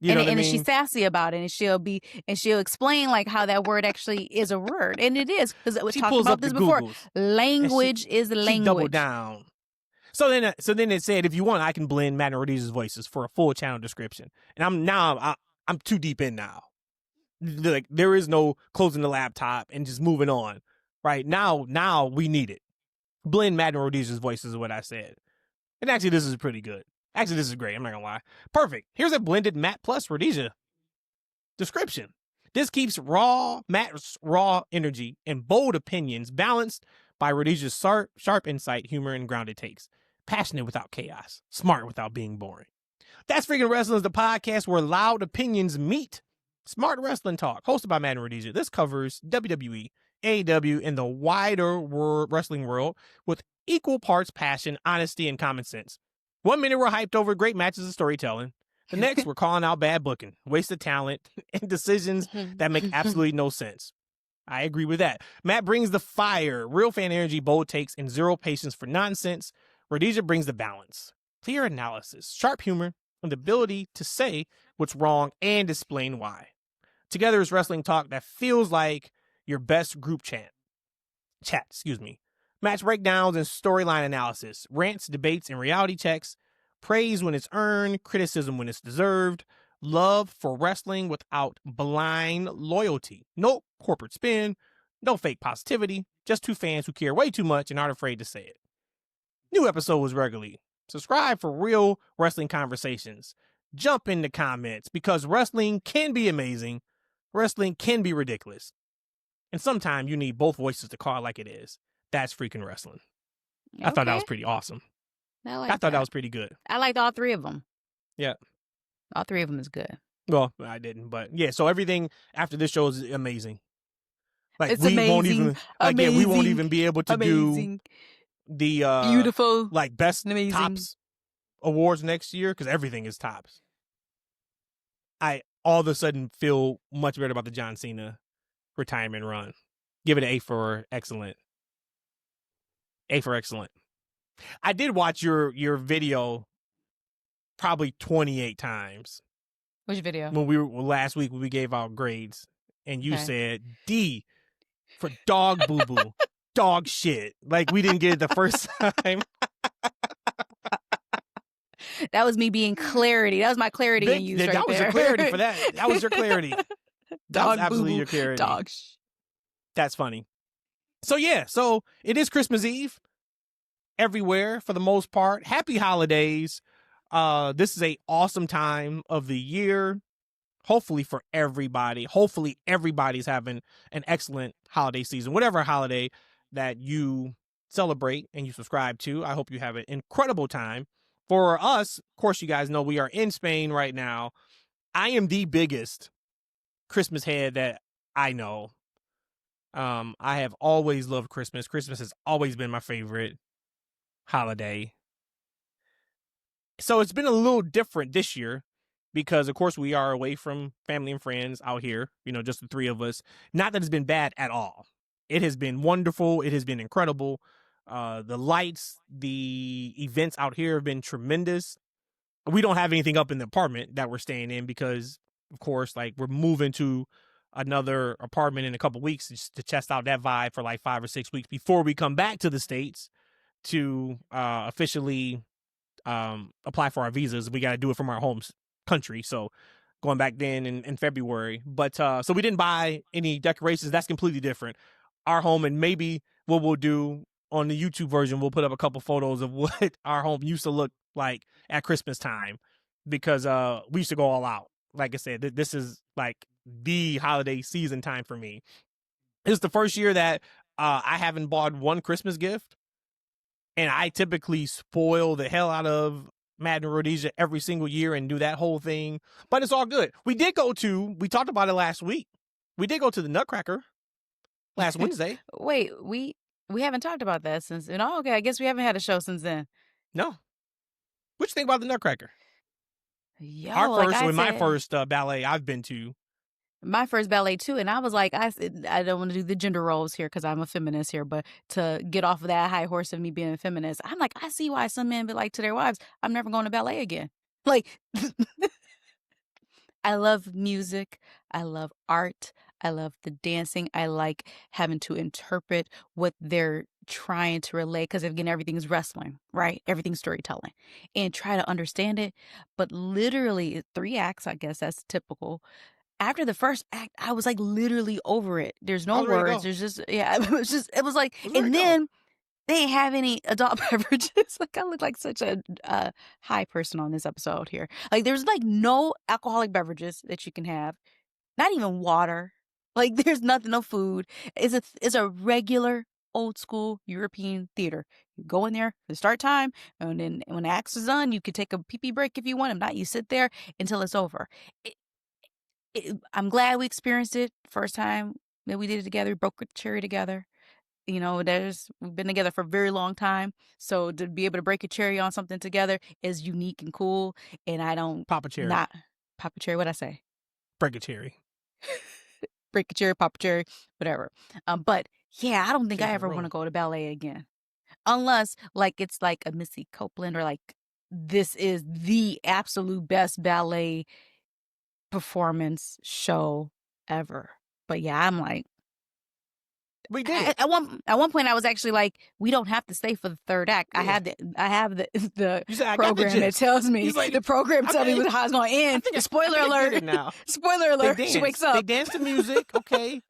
A: You know what I mean?
B: And she's sassy about it, and she'll explain like how that word actually is a word, and it is because we talked about this before. Language is language.
A: She doubled down. So then it said, if you want, I can blend Matt and Rhodesia's voices for a full channel description. And I'm too deep in now. Like there is no closing the laptop and just moving on. Right now we need it. Blend Matt and Rhodesia's voices is what I said. And actually, this is pretty good. Actually, this is great. I'm not gonna lie. Perfect. Here's a blended Matt plus Rhodesia description. This keeps Matt's raw energy and bold opinions balanced by Rhodesia's sharp insight, humor, and grounded takes. Passionate without chaos. Smart without being boring. That's Freaking Wrestling is the podcast where loud opinions meet. Smart Wrestling Talk, hosted by Matt and Rhodesia. This covers WWE, AEW, and the wider wrestling world with equal parts passion, honesty, and common sense. 1 minute we're hyped over great matches and storytelling. The next we're calling out bad booking, wasted talent, and decisions that make absolutely no sense. I agree with that. Matt brings the fire, real fan energy, bold takes, and zero patience for nonsense. Rhodesia brings the balance, clear analysis, sharp humor, and the ability to say what's wrong and explain why. Together is wrestling talk that feels like your best group chat. Match breakdowns and storyline analysis, rants, debates, and reality checks, praise when it's earned, criticism when it's deserved, love for wrestling without blind loyalty. No corporate spin, no fake positivity, just two fans who care way too much and aren't afraid to say it. New episodes regularly. Subscribe for real wrestling conversations. Jump in the comments because wrestling can be amazing. Wrestling can be ridiculous. And sometimes you need both voices to call it like it is. That's Freaking Wrestling. Okay. I thought that was pretty awesome. I thought that was pretty good.
B: I liked all three of them.
A: Yeah.
B: All three of them is good.
A: Well, I didn't, but yeah, so everything after this show is amazing. Like
B: it's amazing.
A: We won't even be able to do the
B: beautiful
A: like best tops awards next year because everything is tops. I all of a sudden feel much better about the John Cena retirement run. Give it an A for excellent. A for excellent. I did watch your video probably 28 times.
B: Which video?
A: When we were last week when we gave out grades and you said D for dog boo boo, dog shit. Like we didn't get it the first time.
B: That was me being clarity. That was my clarity in use right there.
A: That was your clarity for that. That was your clarity. That was absolutely your clarity.
B: Dog.
A: That's funny. So yeah, so it is Christmas Eve everywhere for the most part. Happy holidays. this is a awesome time of the year. Hopefully for everybody. Hopefully everybody's having an excellent holiday season, whatever holiday that you celebrate and you subscribe to. I hope you have an incredible time. For us, of course, you guys know we are in Spain right now. I am the biggest Christmas head that I know. I have always loved Christmas. Christmas has always been my favorite holiday. So it's been a little different this year because, of course, we are away from family and friends out here, just the three of us. Not that it's been bad at all. It has been wonderful. It has been incredible. The lights, the events out here have been tremendous. We don't have anything up in the apartment that we're staying in because, of course, like we're moving to another apartment in a couple weeks just to test out that vibe for like 5 or 6 weeks before we come back to the States to officially apply for our visas. We got to do it from our home country. So going back then in February. But so we didn't buy any decorations. That's completely different. Our home, and maybe what we'll do on the YouTube version, we'll put up a couple photos of what our home used to look like at Christmas time because we used to go all out. Like I said, this is like the holiday season time for me. It's the first year that I haven't bought one Christmas gift. And I typically spoil the hell out of Madden Rhodesia every single year and do that whole thing. But it's all good. We talked about it last week. We did go to the Nutcracker last Wednesday.
B: Wait, we haven't talked about that since. Okay, I guess we haven't had a show since then.
A: No. What you think about the Nutcracker?
B: Yo,
A: my first ballet I've been to.
B: My first ballet too, and I was like, I don't want to do the gender roles here because I'm a feminist here, but to get off of that high horse of me being a feminist, I'm like, I see why some men be like to their wives, I'm never going to ballet again. Like, I love music, I love art, I love the dancing, I like having to interpret what they're trying to relay because again, everything's wrestling, right? Everything's storytelling, and try to understand it. But literally 3 acts, I guess that's typical. After the first act, I was like literally over it. There's no words. There's just, it was like, and then they didn't have any adult beverages. Like I look like such a high person on this episode here. Like there's like no alcoholic beverages that you can have, not even water. Like there's nothing, no food. It's a regular old school European theater. You go in there for the start time, and then when the act is done, you could take a pee-pee break if you want. If not, you sit there until it's over. I'm glad we experienced it first time that we did it together. We broke a cherry together. We've been together for a very long time. So to be able to break a cherry on something together is unique and cool. And I don't
A: pop a cherry.
B: Not pop a cherry. What'd I say?
A: Break a cherry.
B: Break a cherry, pop a cherry, whatever. But yeah, I don't think I ever want to go to ballet again, unless like it's like a Missy Copeland or like this is the absolute best ballet performance show ever. But yeah, I'm like,
A: we did.
B: At one point, I was actually like, we don't have to stay for the third act. Yeah. I have the program that tells me the program tells me how it's going to end. Spoiler alert! Now. Spoiler alert! She wakes up.
A: They dance to music. Okay,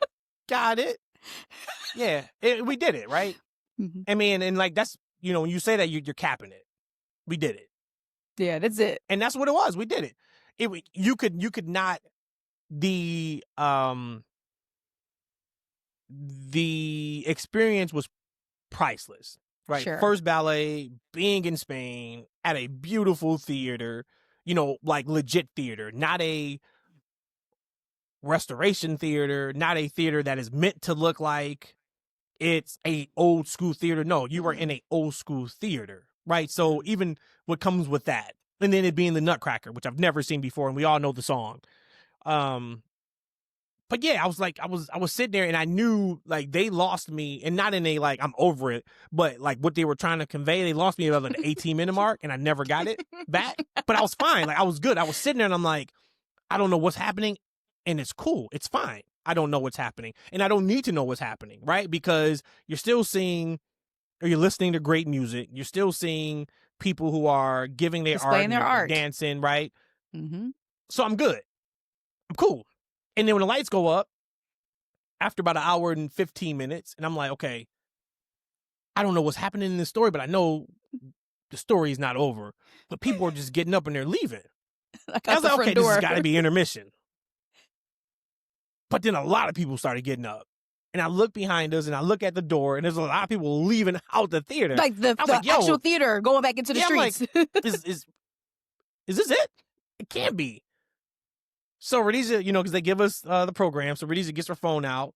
A: got it. Yeah, we did it right. Mm-hmm. I mean, and like that's when you say that you're capping it. We did it.
B: Yeah, that's it.
A: And that's what it was. We did it. You could not the experience was priceless, right?
B: Sure.
A: First ballet, being in Spain at a beautiful theater, like legit theater, not a restoration theater, not a theater that is meant to look like it's a old school theater. No, you are in a old school theater, right? So even what comes with that. And then it being the Nutcracker, which I've never seen before, and we all know the song. But yeah, I was sitting there and I knew like they lost me, and not in a like I'm over it, but like what they were trying to convey, they lost me about the 18-minute mark, and I never got it back. But I was fine, like I was good. I was sitting there and I'm like, I don't know what's happening, and it's cool, it's fine. I don't know what's happening, and I don't need to know what's happening, right? Because you're still seeing, or you're listening to great music. You're still seeing people who are giving their art, dancing, right?
B: Mm-hmm.
A: So I'm good. I'm cool. And then when the lights go up, after about 1 hour and 15 minutes, and I'm like, okay, I don't know what's happening in this story, but I know the story's not over, but people are just getting up and they're leaving.
B: I
A: was like, okay, this has got to be intermission. But then a lot of people started getting up. And I look behind us and I look at the door and there's a lot of people leaving out the theater.
B: Like the actual theater going back into the streets.
A: I'm like, is this it? It can't be. So Rhodesia, because they give us the program. So Rhodesia gets her phone out,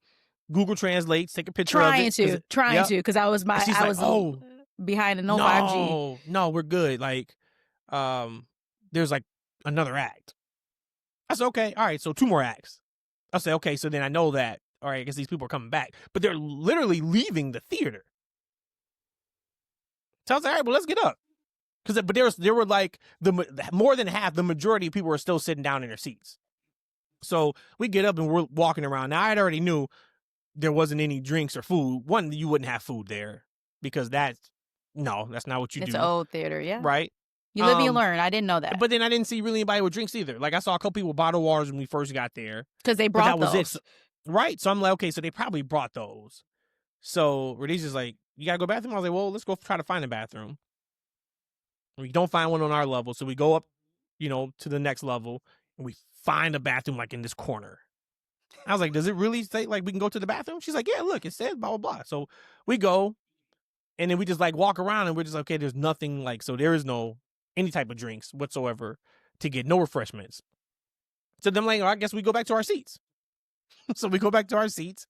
A: Google translates, take a picture of it.
B: Trying to, because I was behind the no 5G.
A: No, we're good. Like, there's like another act. I said, okay, all right, so 2 more acts. I said, okay, so then I know that. All right, I guess these people are coming back. But they're literally leaving the theater. So I was like, all right, well, let's get up. But there were like more than half, the majority of people were still sitting down in their seats. So we get up and we're walking around. Now, I already knew there wasn't any drinks or food. One, you wouldn't have food there because that's not what you do.
B: It's an old theater, yeah.
A: Right?
B: You live and you learn. I didn't know that.
A: But then I didn't see really anybody with drinks either. Like, I saw a couple people with bottled waters when we first got there.
B: Because they brought those.
A: Was it. Right? So I'm like, okay, so they probably brought those. So Rhodesia's like, you got to go to the bathroom? I was like, well, let's go try to find a bathroom. We don't find one on our level. So we go up, to the next level and we find a bathroom like in this corner. I was like, does it really say like we can go to the bathroom? She's like, yeah, look, it says blah, blah, blah. So we go and then we just like walk around and we're just like, okay, there's nothing like, so there is no any type of drinks whatsoever to get, no refreshments. So then I'm like, I guess we go back to our seats. So we go back to our seats.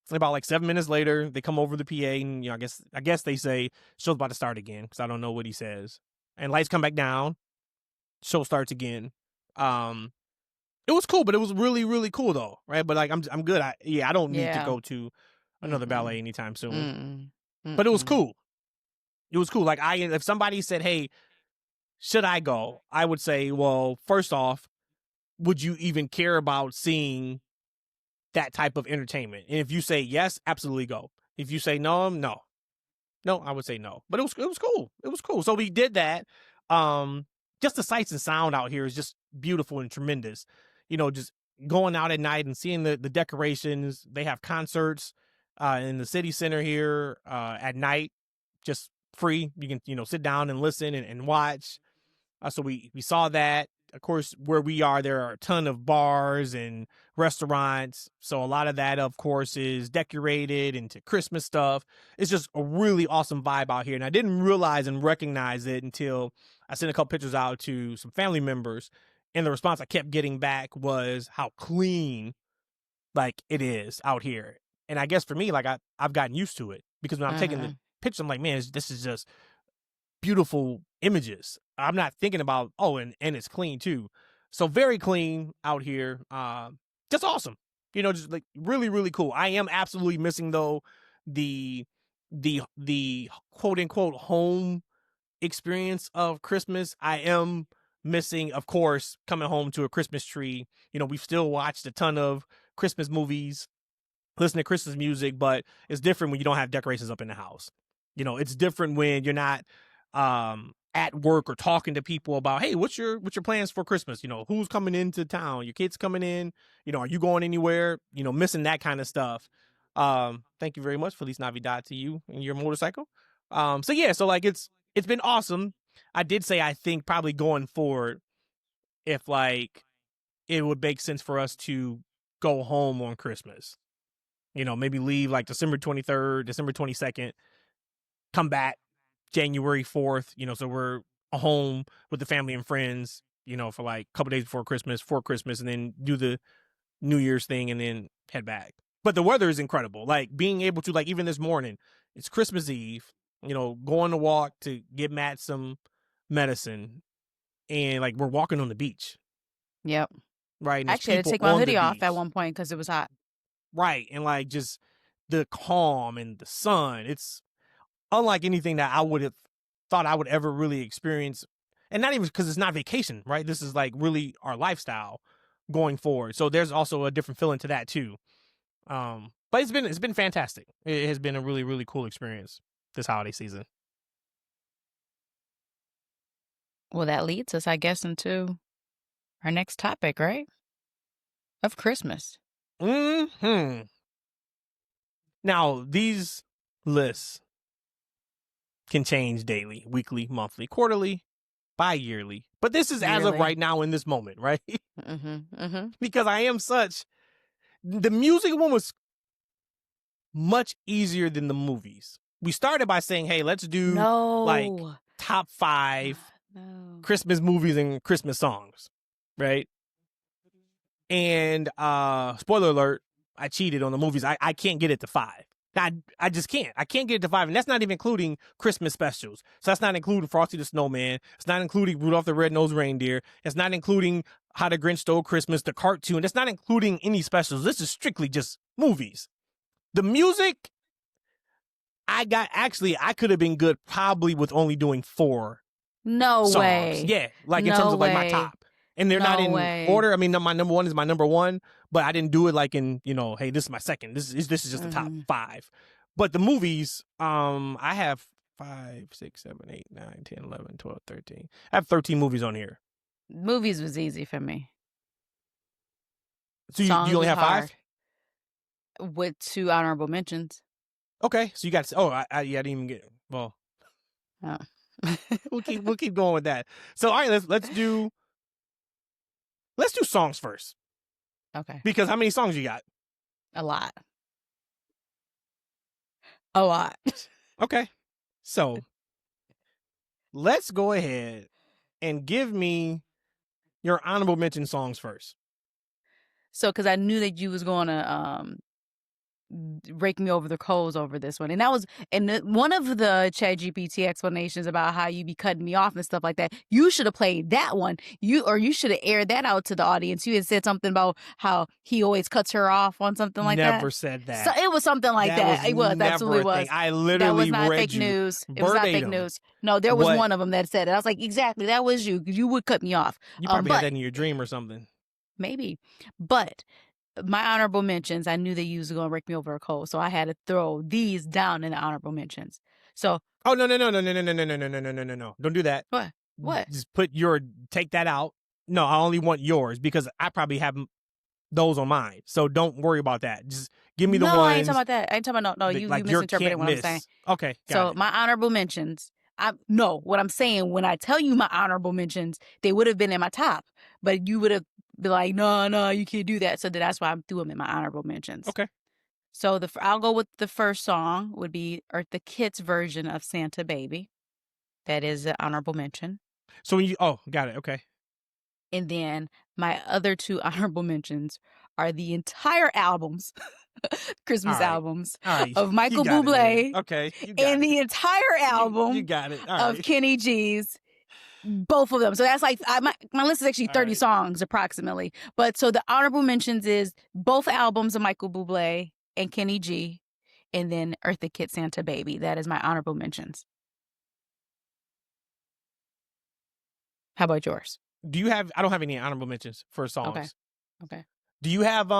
A: It's about like 7 minutes later, they come over the PA and, I guess they say show's about to start again because I don't know what he says. And lights come back down. Show starts again. It was cool, but it was really, really cool though, right? But like, I'm good. I don't need to go to another ballet anytime soon. But it was cool. It was cool. Like if somebody said, hey, should I go? I would say, well, first off, would you even care about seeing that type of entertainment? And if you say yes, absolutely go. If you say no, no, I would say no. But it was cool. It was cool. So we did that. Just the sights and sound out here is just beautiful and tremendous. Just going out at night and seeing the decorations. They have concerts in the city center here at night, just free. You can sit down and listen and watch. So we saw that. Of course, where we are, there are a ton of bars and restaurants. So a lot of that, of course, is decorated into Christmas stuff. It's just a really awesome vibe out here. And I didn't realize and recognize it until I sent a couple pictures out to some family members. And the response I kept getting back was how clean, like, it is out here. And I guess for me, like, I've gotten used to it because when I'm taking the pictures, I'm like, man, this is just beautiful images. I'm not thinking about, and it's clean too. So very clean out here. Just awesome. Just like really, really cool. I am absolutely missing though the quote unquote home experience of Christmas. I am missing, of course, coming home to a Christmas tree. We've still watched a ton of Christmas movies, listen to Christmas music, but it's different when you don't have decorations up in the house. It's different when you're not at work or talking to people about, hey, what's your plans for Christmas? Who's coming into town? Your kids coming in? Are you going anywhere? Missing that kind of stuff. Thank you very much. Feliz Navidad to you and your motorcycle. So like it's been awesome. I did say I think probably going forward, if like it would make sense for us to go home on Christmas. Maybe leave like December 23rd, December 22nd, come back January 4th, so we're home with the family and friends, for like a couple days before Christmas, and then do the New Year's thing and then head back. But the weather is incredible. Like being able to, like, even this morning, it's Christmas Eve, going to walk to give Matt some medicine, and like we're walking on the beach.
B: Yep.
A: Right. And
B: actually, I had to take my hoodie off at one point because it was hot.
A: Right. And like just the calm and the sun. It's unlike anything that I would have thought I would ever really experience. And not even because it's not vacation, right? This is like really our lifestyle going forward. So there's also a different feeling to that too. But it's been fantastic. It has been a really, really cool experience this holiday season.
B: Well, that leads us, I guess, into our next topic, right? Of Christmas.
A: Now, these lists can change daily, weekly, monthly, quarterly, bi-yearly. But this is as of right now in this moment, right? Because I am such. The music one was much easier than the movies. We started by saying, hey, let's do like top 5 Christmas movies and Christmas songs, right? And spoiler alert, I cheated on the movies. I can't get it to 5. I just can't. I can't get it to 5. And that's not even including Christmas specials. So that's not including Frosty the Snowman. It's not including Rudolph the Red-Nosed Reindeer. It's not including How the Grinch Stole Christmas, the cartoon. That's not including any specials. This is strictly just movies. The music, I could have been good probably with only doing 4 songs.
B: Way.
A: Yeah, like in terms of like my top. And they're not in order. I mean, my number 1 is my number 1, but I didn't do it like in, hey, this is my second. This is just the top 5. But the movies, I have 5, 6, 7, 8, 9, 10, 11, 12, 13. I have 13 movies on here.
B: Movies was easy for me.
A: So you only have 5?
B: With 2 honorable mentions.
A: Okay, so you got I didn't even get well.
B: Oh.
A: we'll keep going with that. So all right, let's do songs first.
B: Okay.
A: Because how many songs you got?
B: A lot. Okay.
A: So let's go ahead and give me your honorable mention songs first.
B: So, because I knew that you was going to rake me over the coals over this one. And that was one of the ChatGPT explanations about how you be cutting me off and stuff like that. You should have played that one. You should have aired that out to the audience. You had said something about how he always cuts her off on something like that.
A: Never said that.
B: So it was something like that. It was absolutely was.
A: I literally
B: that was not
A: read
B: fake news.
A: Verbatim.
B: It was not fake news. No, there was one of them that said it. I was like, exactly, that was you. You would cut me off.
A: You probably had that in your dream or something.
B: Maybe, but. My honorable mentions, I knew that you was going to rake me over a coal, so I had to throw these down in the honorable mentions. So,
A: no! Don't do that.
B: What?
A: Just take that out. No, I only want yours because I probably have those on mine. So don't worry about that. Just give me the ones.
B: No, I ain't talking about that. I ain't talking about you misinterpreted what I'm saying.
A: Okay,
B: got it. My honorable mentions. What I'm saying, when I tell you my honorable mentions, they would have been in my top, but you would have been like, no, you can't do that. So that's why I threw them in my honorable mentions.
A: Okay.
B: So I'll go with the first song would be Eartha Kitt's version of Santa Baby. That is an honorable mention.
A: So got it. Okay.
B: And then my other 2 honorable mentions are the entire albums, Christmas albums of Michael Bublé.
A: Okay.
B: And the entire album
A: you got it.
B: of Kenny G's. Both of them. So that's like, my list is actually 30 songs approximately. But so the honorable mentions is both albums of Michael Bublé and Kenny G, and then Eartha Kitt, Santa Baby. That is my honorable mentions. How about yours?
A: I don't have any honorable mentions for songs.
B: Okay.
A: Do you have,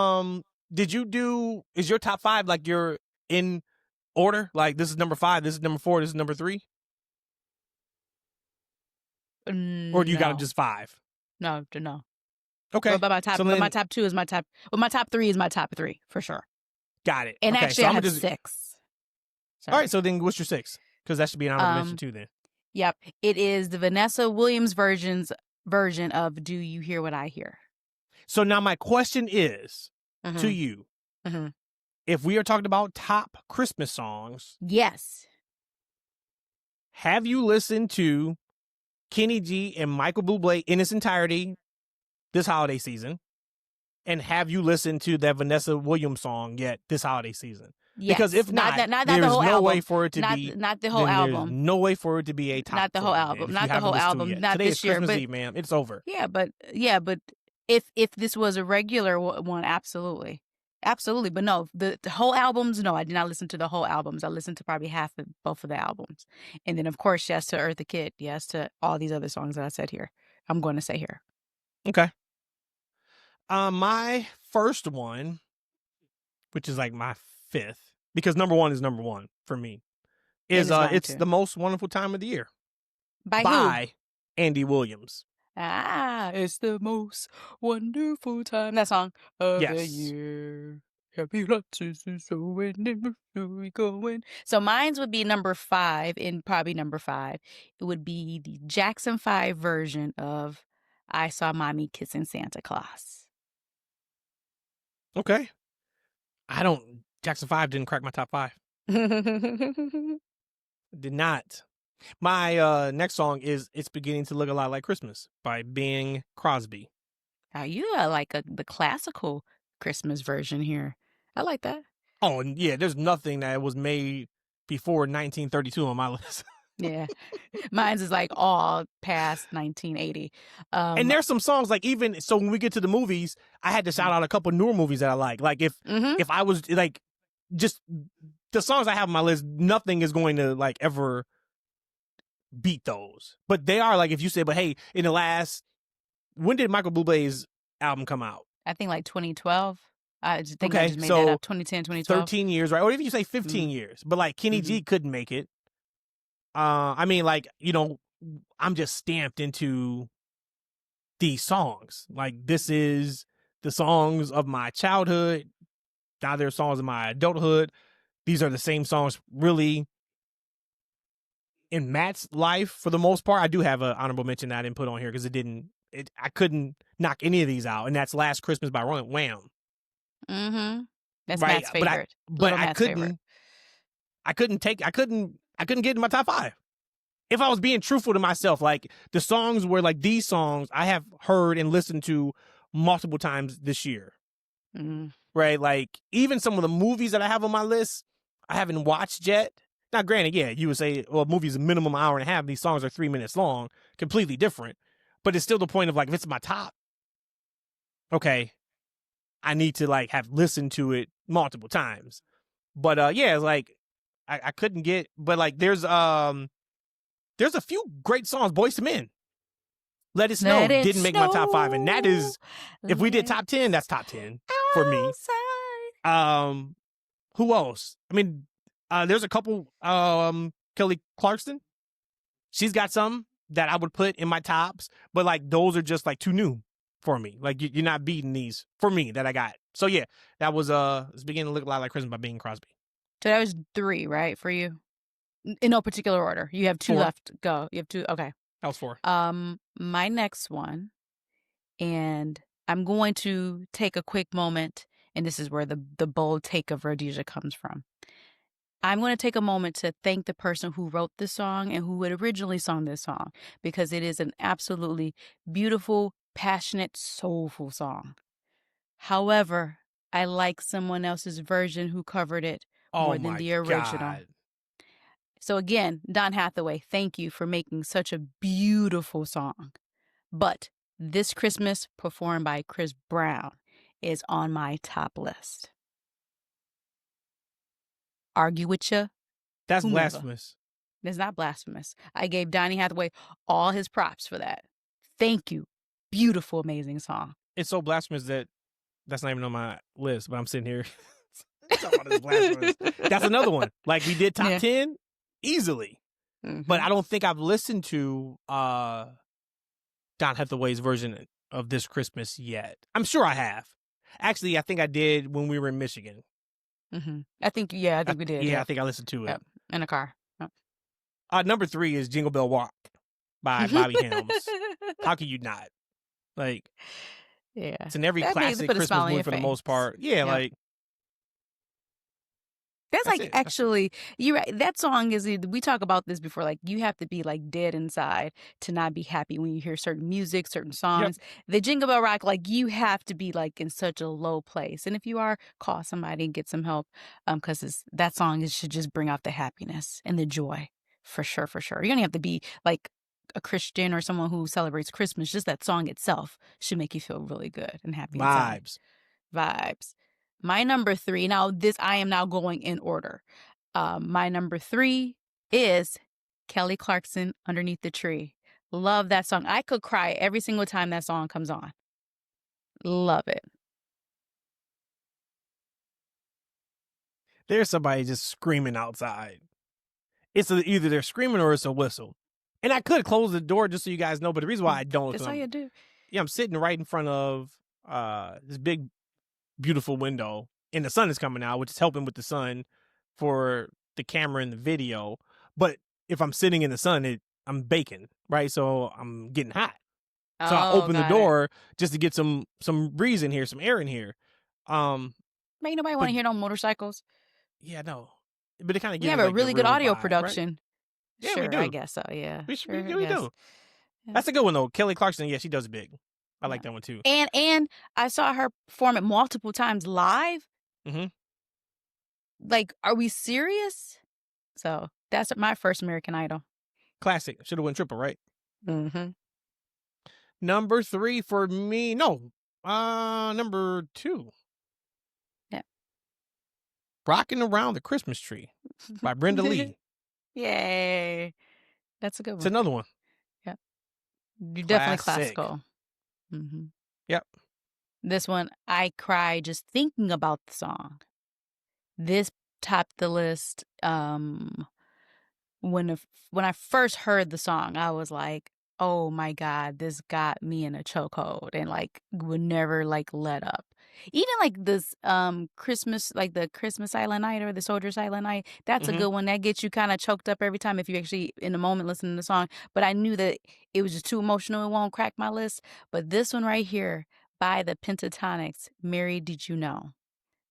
A: is your top 5 like you're in order? Like this is number 5, this is number 4, this is number 3? Or do you got just 5?
B: No.
A: Okay.
B: But my top 2 is my top. Well, my top 3 is my top 3 for sure.
A: Got it.
B: And actually, I have 6.
A: Sorry. All right. So then, what's your 6? Because that should be an honorable mention too. Then.
B: Yep. It is the Vanessa Williams version of "Do You Hear What I Hear."
A: So now my question is to you: if we are talking about top Christmas songs,
B: yes,
A: have you listened to Kenny G and Michael Bublé in its entirety this holiday season? And have you listened to that Vanessa Williams song yet this holiday season?
B: Yes.
A: Because if not there's
B: the whole
A: no
B: album.
A: way for it to be
B: not the whole album.
A: There's no way for it to be a top.
B: Not the whole album. Not the whole album. Not
A: Today
B: this
A: is
B: year.
A: Christmas
B: But
A: Eve, ma'am. It's over.
B: Yeah, but if this was a regular one, absolutely. But no, the whole albums. No, I did not listen to the whole albums. I listened to probably half of both of the albums, and then of course, yes to Eartha Kitt, yes to all these other songs that I said here. I'm going to say here.
A: Okay. My first one, which is like my 5th, because number 1 is number 1 for me, is it's The Most Wonderful Time of the Year by Andy Williams.
B: It's the most wonderful time. That song of the year. Happy lots is so when we going. So mine's would be number 5, and probably number 5. It would be the Jackson 5 version of I Saw Mommy Kissing Santa Claus.
A: Okay. Jackson 5 didn't crack my top 5. Did not. My next song is It's Beginning to Look a Lot Like Christmas by Bing Crosby.
B: You are like the classical Christmas version here. I like that.
A: Oh, and yeah, there's nothing that was made before 1932 on my list.
B: Yeah. Mine's is like all past 1980.
A: And there's some songs like even so when we get to the movies, I had to shout out a couple newer movies that I like. Like if I was like just the songs I have on my list, nothing is going to like ever beat those. But they are like if you say, but hey, in the last when did Michael Bublé's album come out?
B: I think like 2012. I just think I just made that up. 2010, 2012.
A: 13 years, right? Or if you say 15 years. But like Kenny G couldn't make it. I mean, like, you know, I'm just stamped into these songs. Like, this is the songs of my childhood. Now they're songs of my adulthood. These are the same songs, really, in Matt's life for the most part. I do have an honorable mention that I didn't put on here because I couldn't knock any of these out. And that's Last Christmas by Wham.
B: That's right? Matt's favorite.
A: But I couldn't get in my top 5. If I was being truthful to myself, like the songs were like these songs I have heard and listened to multiple times this year. Right? Like even some of the movies that I have on my list, I haven't watched yet. Now, granted, yeah, you would say, well, a movie's a minimum hour and a half. These songs are 3 minutes long, completely different. But it's still the point of like, if it's my top, okay, I need to like have listened to it multiple times. But yeah, like I couldn't get, but like there's a few great songs. Boyz II Men, Let It Snow didn't make my top 5, and that is if we did top 10, that's top 10 for me. Who else? I mean, there's a couple. Kelly Clarkson, she's got some that I would put in my tops, but like those are just like too new for me. Like you're not beating these for me that I got. So yeah, that was It's Beginning to Look a Lot Like Christmas by Bing Crosby.
B: So that was 3, right, for you? In no particular order. You have 2
A: 4
B: left. Go. You have 2. Okay.
A: That was 4.
B: My next one, and I'm going to take a quick moment, and this is where the bold take of Rhodesia comes from. I'm going to take a moment to thank the person who wrote this song and who had originally sung this song, because it is an absolutely beautiful, passionate, soulful song. However, I like someone else's version who covered it more than the original.
A: God.
B: So again, Don Hathaway, thank you for making such a beautiful song. But This Christmas, performed by Chris Brown, is on my top list. Argue with you?
A: That's blasphemous.
B: It's not blasphemous. I gave Donny Hathaway all his props for that. Thank you. Beautiful, amazing song.
A: It's so blasphemous that that's not even on my list, but I'm sitting here talking about this blasphemous. That's another one. Like we did top 10 easily. But I don't think I've listened to Don Hathaway's version of This Christmas yet. I'm sure I have. Actually, I think I did when we were in Michigan.
B: I think we did.
A: Yeah, I think I listened to it.
B: Yep. In a car. Yep.
A: Number 3 is Jingle Bell Rock by Bobby Helms. How can you not? Like,
B: yeah,
A: it's in every classic Christmas movie for the most part. Yeah, like
B: that's like actually you're right. That song is, we talk about this before, like you have to be like dead inside to not be happy when you hear certain music, certain songs. The Jingle Bell Rock, like you have to be like in such a low place, and if you are, call somebody and get some help, because that song should just bring out the happiness and the joy for sure. You don't have to be like a Christian or someone who celebrates Christmas. Just that song itself should make you feel really good and happy. Vibes. My number 3, now this, I am now going in order. My number 3 is Kelly Clarkson, Underneath the Tree. Love that song. I could cry every single time that song comes on. Love it.
A: There's somebody just screaming outside. It's either they're screaming or it's a whistle. And I could close the door just so you guys know, but the reason why I don't...
B: That's all you do.
A: Yeah, I'm sitting right in front of this big, beautiful window, and the sun is coming out, which is helping with the sun for the camera and the video. But if I'm sitting in the sun, I'm baking, right? So I'm getting hot. So I
B: Oh,
A: open the
B: got it.
A: door just to get some breeze in here, some air in here.
B: Ain't nobody want to hear no motorcycles.
A: Yeah, no. But it kind of
B: We
A: gives
B: have
A: it,
B: a
A: like,
B: really
A: the
B: good
A: real
B: audio
A: vibe,
B: production.
A: right? Yeah,
B: Sure,
A: we do.
B: I guess so. Yeah,
A: We
B: sure,
A: do.
B: Yeah.
A: That's a good one though. Kelly Clarkson, yeah, she does it big. I
B: Yeah.
A: like that one too.
B: And I saw her perform it multiple times live.
A: Mm-hmm.
B: Like, are we serious? So that's my first American Idol.
A: Classic. Should have won triple, right?
B: Mm-hmm.
A: Number 3 for me. No. Number 2.
B: Yeah.
A: Rocking Around the Christmas Tree by Brenda Lee.
B: Yay. That's a good one.
A: It's another one.
B: Yep. You're definitely classical. Mm-hmm.
A: Yep.
B: This one, I cry just thinking about the song. This topped the list. When I first heard the song, I was like, oh my God, this got me in a chokehold and like would never like let up. Even like this Christmas, like the Christmas Silent Night or the Soldier Silent Night, that's a good one. That gets you kind of choked up every time if you actually in the moment listen to the song. But I knew that it was just too emotional. It won't crack my list. But this one right here by the Pentatonics, Mary, Did You Know?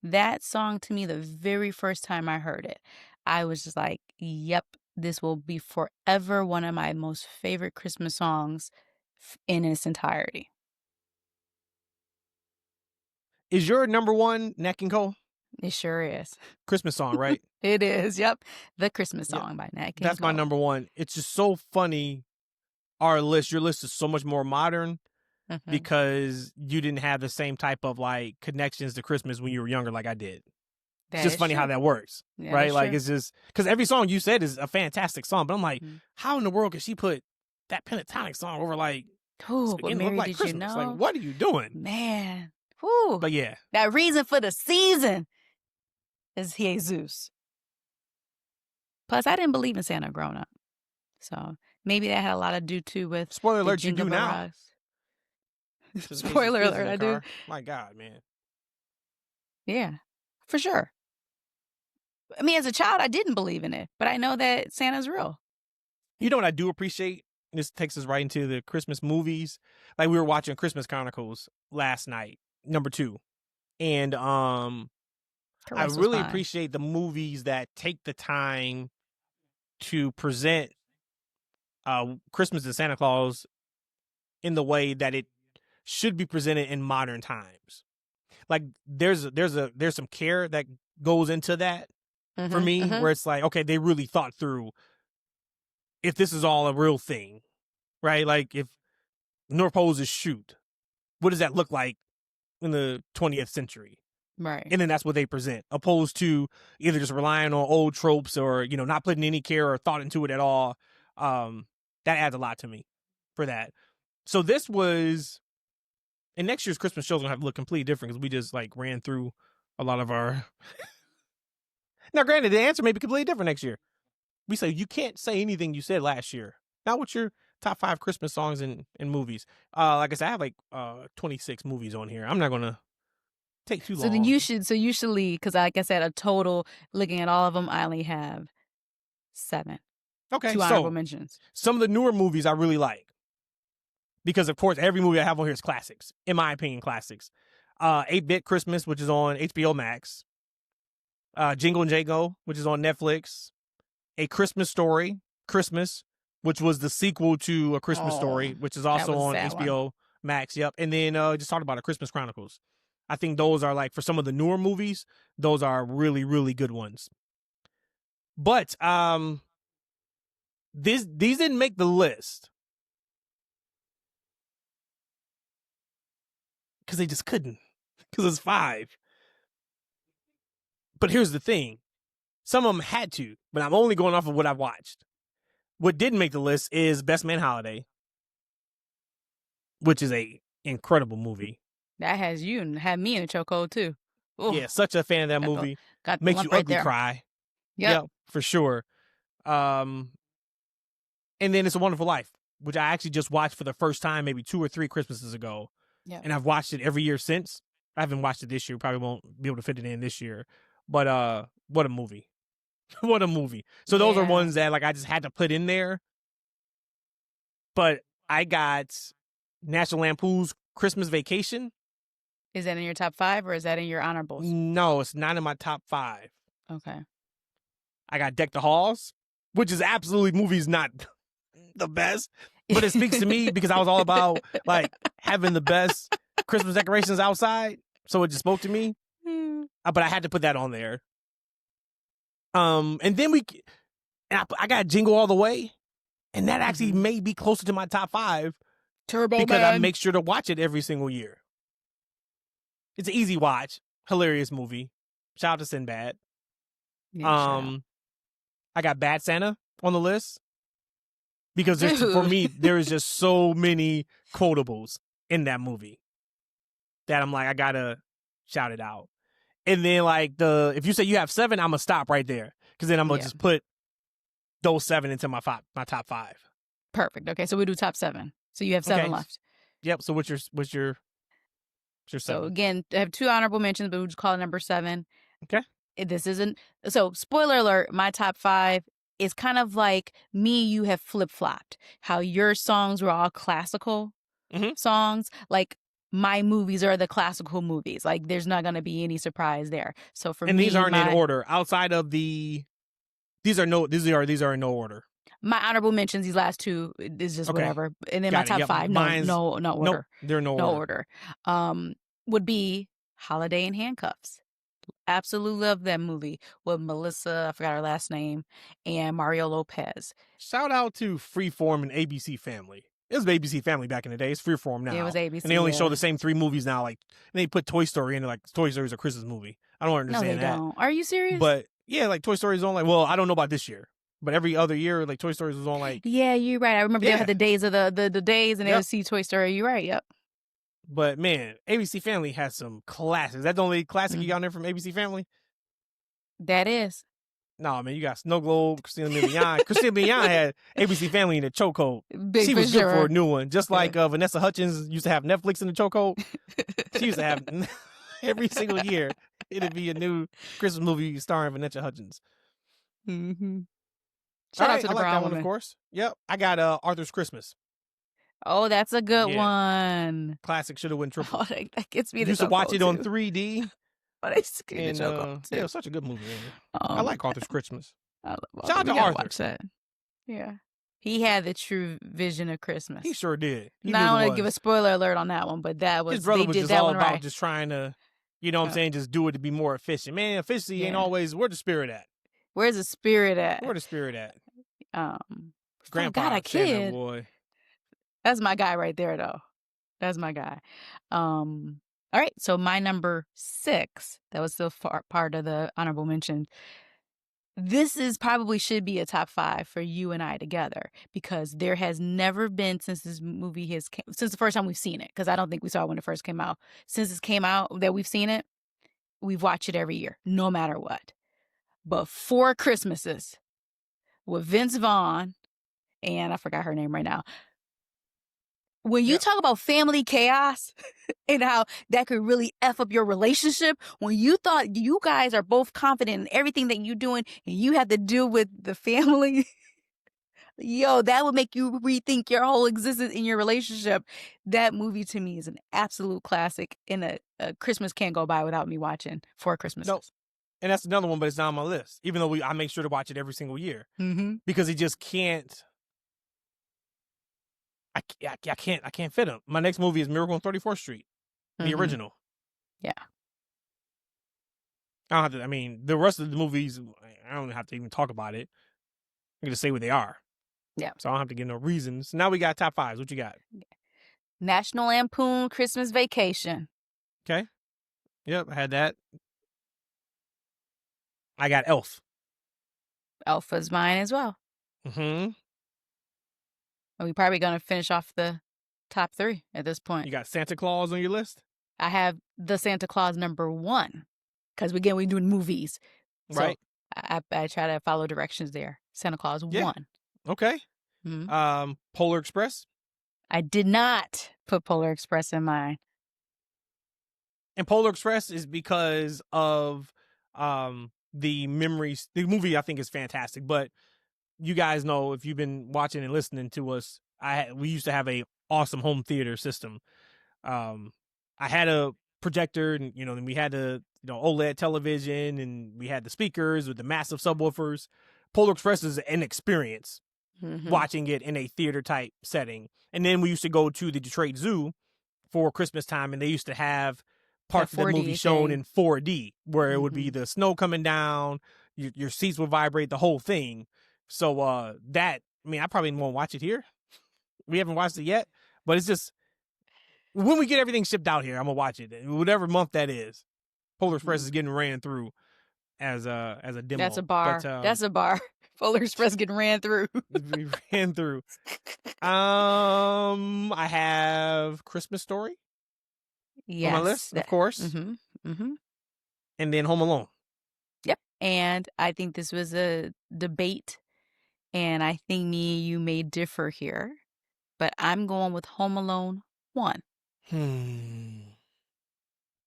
B: That song to me, the very first time I heard it, I was just like, yep, this will be forever one of my most favorite Christmas songs in its entirety.
A: Is your number 1 Nat King Cole?
B: It sure is.
A: Christmas song, right?
B: It is. Yep. The Christmas song by Nat King Cole.
A: That's my number 1. It's just so funny. Your list is so much more modern because you didn't have the same type of like connections to Christmas when you were younger like I did. It's just funny how that works, right? Like, it's just because every song you said is a fantastic song, but I'm like, how in the world could she put that Pentatonic song over like
B: But Mary,
A: like
B: Did
A: Christmas?
B: You Know?
A: Like, what are you doing,
B: man? Whew.
A: But yeah,
B: that reason for the season is Jesus. Plus, I didn't believe in Santa growing up, so maybe that had a lot to do too with
A: spoiler alert. You do now.
B: Spoiler alert, I do.
A: My God, man.
B: Yeah, for sure. I mean, as a child, I didn't believe in it, but I know that Santa's real.
A: You know what I do appreciate? This takes us right into the Christmas movies. Like, we were watching Christmas Chronicles last night, number 2. And I really appreciate the movies that take the time to present Christmas and Santa Claus in the way that it should be presented in modern times. Like, there's some care that goes into that for me, where it's like, okay, they really thought through if this is all a real thing, right? Like, if North Pole is shoot, what does that look like in the 20th century?
B: Right.
A: And then that's what they present, opposed to either just relying on old tropes or, not putting any care or thought into it at all. That adds a lot to me for that. So this was, and next year's Christmas show's gonna have to look completely different because we just like ran through a lot of our. Now, granted, the answer may be completely different next year. We say you can't say anything you said last year. Not with your top 5 Christmas songs and movies. Like I said, I have like 26 movies on here. I'm not gonna take too long.
B: So then you should leave because, like I said, a total looking at all of them, I only have 7.
A: Okay,
B: 2 honorable mentions.
A: Some of the newer movies I really like because, of course, every movie I have on here is classics. In my opinion, classics. 8-Bit Christmas, which is on HBO Max. Jingle and Jango, which is on Netflix. A Christmas Story, Christmas, which was the sequel to A Christmas Story, which is also on HBO Max. Yep. And then just talked about A Christmas Chronicles. I think those are like, for some of the newer movies, those are really, really good ones. But these didn't make the list because they just couldn't, because it's 5. But here's the thing. Some of them had to, but I'm only going off of what I've watched. What didn't make the list is Best Man Holiday, which is a incredible movie.
B: That has you and had me in a chokehold too. Ooh.
A: Yeah, such a fan of that movie. Makes you ugly cry. Yep, for sure. And then It's a Wonderful Life, which I actually just watched for the first time maybe 2 or 3 Christmases ago.
B: Yeah.
A: And I've watched it every year since. I haven't watched it this year. Probably won't be able to fit it in this year. But what a movie. What a movie. So those are ones that like I just had to put in there. But I got National Lampoon's Christmas Vacation.
B: Is that in your top 5 or is that in your honorables?
A: No, it's not in my top 5.
B: Okay.
A: I got Deck the Halls, which is absolutely movies not the best, but it speaks to me because I was all about like having the best Christmas decorations outside. So it just spoke to me. But I had to put that on there. And then I got Jingle All the Way, and that actually may be closer to my top 5.
B: Turbo
A: because
B: Man.
A: I make sure to watch it every single year. It's an easy watch, hilarious movie. Shout out to Sinbad.
B: Yeah,
A: I got Bad Santa on the list because for me there is just so many quotables in that movie that I'm like I gotta shout it out. And then like if you say you have 7, I'm gonna stop right there because then I'm gonna just put those 7 into my top 5.
B: Perfect. Okay, so we do top 7. So you have 7 left.
A: Yep. So what's your 7?
B: So again, I have 2 honorable mentions, but we'll just call it number 7.
A: Okay.
B: This isn't so. Spoiler alert: my top 5 is kind of like me. You have flip flopped. How your songs were all classical songs, like my movies are the classical movies. Like there's not going to be any surprise there. So for me,
A: these aren't in order. Outside of these are in no order.
B: My honorable mentions, these last 2 is just whatever. And then my top 5, no order.
A: Nope, they're no
B: order. Would be Holiday in Handcuffs. Absolutely love that movie with Melissa, I forgot her last name, and Mario Lopez.
A: Shout out to Freeform and ABC Family. It was ABC Family back in the day. It's Freeform now.
B: It was ABC.
A: And they only show the same 3 movies now. Like, and they put Toy Story in it, like Toy Story's a Christmas movie. I don't understand that.
B: No, they don't. Are you serious?
A: But yeah, like Toy Story's on like, well, I don't know about this year. But every other year, like Toy Story was on like.
B: Yeah, you're right. I remember they had the days of the days, and they would see Toy Story. You're right. Yep.
A: But man, ABC Family has some classics. Is that the only classic you got on there from ABC Family?
B: That is.
A: No, man, you got Snow Globe, Christina Milian. Christina Milian had ABC Family in the chokehold.
B: Big
A: she was
B: for
A: good
B: sure.
A: for a new one. Just like Vanessa Hudgens used to have Netflix in the chokehold. She used to have every single year. It'd be a new Christmas movie starring Vanessa Hudgens.
B: Shout out to the
A: I like
B: brown
A: that
B: woman.
A: one, of course. Yep. I got Arthur's Christmas.
B: Oh, that's a good one.
A: Classic should have won triple.
B: Oh, that gets me to
A: used to watch it on 3D.
B: But it's good.
A: Yeah, it was such a good movie. I like Arthur's Christmas.
B: I love
A: Shout out to Arthur.
B: Watch that. Yeah. He had the true vision of Christmas.
A: He sure did.
B: Not want to give a spoiler alert on that one, but that was
A: his brother was just all about
B: right.
A: just trying to, you know what I'm saying, just do it to be more efficient. Man, efficiency ain't always where the spirit at.
B: Where's the spirit at?
A: Where the spirit at?
B: Grandpa got a kid. Boy. That's my guy right there, though. That's my guy. All right, so my number 6, that was still part of the honorable mention. This is probably should be a top 5 for you and I together because there has never been since this movie since the first time we've seen it, because I don't think we saw it when it first came out. Since it came out that we've seen it, we've watched it every year, no matter what. But 4 Christmases with Vince Vaughn, and I forgot her name right now. When you talk about family chaos and how that could really F up your relationship, when you thought you guys are both confident in everything that you're doing and you have to deal with the family, that would make you rethink your whole existence in your relationship. That movie to me is an absolute classic, and a Christmas can't go by without me watching 4 Christmases.
A: Nope. And that's another one, but it's not on my list, even though I make sure to watch it every single year because it just can't. I can't fit them. My next movie is Miracle on 34th Street, the original.
B: Yeah.
A: I don't have to. I mean, the rest of the movies, I don't have to even talk about it. I'm gonna say what they are.
B: Yeah.
A: So I don't have to give no reasons. So now we got top 5s. What you got?
B: National Lampoon Christmas Vacation.
A: Okay. Yep, I had that. I got Elf.
B: Elf was mine as well. Are we probably going to finish off the top 3 at this point?
A: You got Santa Claus on your list?
B: I have the Santa Claus number 1 because we're doing movies.
A: Right.
B: So I try to follow directions there. Santa Claus 1.
A: Okay. Polar Express?
B: I did not put Polar Express in mine.
A: And Polar Express is because of the memories. The movie I think is fantastic, but you guys know if you've been watching and listening to us, we used to have a awesome home theater system. I had a projector, and then we had the OLED television, and we had the speakers with the massive subwoofers. Polar Express is an experience watching it in a theater type setting. And then we used to go to the Detroit Zoo for Christmas time, and they used to have parts of the movie shown in 4D, where it would be the snow coming down, your seats would vibrate, the whole thing. So I probably won't watch it here. We haven't watched it yet, but it's just when we get everything shipped out here, I'm gonna watch it. Whatever month that is. Polar Express is getting ran through as a demo.
B: That's a bar. That's a bar. Polar Express getting ran through.
A: ran through. I have Christmas Story.
B: Yes,
A: on my list, of course. And then Home Alone.
B: Yep. And I think this was a debate, and I think me and you may differ here, but I'm going with Home Alone 1. And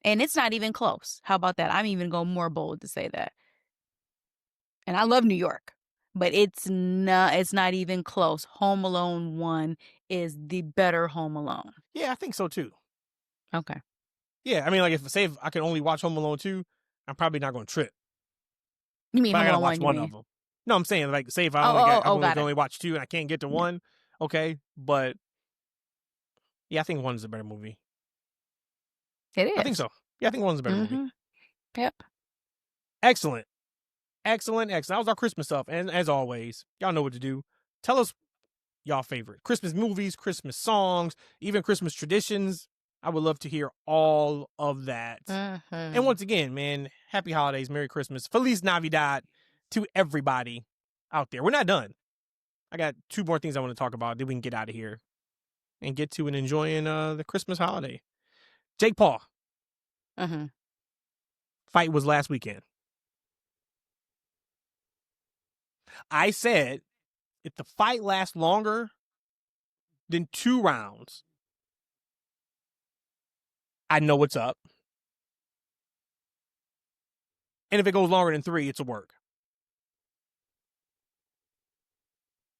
B: it's not even close. How about that? I'm even going more bold to say that. And I love New York, but it's not even close. Home Alone 1 is the better Home Alone.
A: Yeah, I think so too.
B: Okay.
A: Yeah, I mean, like if I can only watch Home Alone 2, I'm probably not going to trip.
B: You mean
A: but
B: Home
A: I gotta
B: Alone
A: watch
B: 1?
A: one of them. No, I'm saying like say if I can only watch 2 and I can't get to 1, okay. But yeah, I think 1's a better movie.
B: It is.
A: I think so. Yeah, I think 1's a better movie.
B: Yep.
A: Excellent. That was our Christmas stuff. And as always, y'all know what to do. Tell us y'all favorite Christmas movies, Christmas songs, even Christmas traditions. I would love to hear all of that. And once again, man, happy holidays, Merry Christmas, Feliz Navidad to everybody out there. We're not done. I got 2 more things I want to talk about. Then we can get out of here and get to and enjoying the Christmas holiday. Jake Paul. Fight was last weekend. I said if the fight lasts longer than 2 rounds, I know what's up. And if it goes longer than 3, it's a work.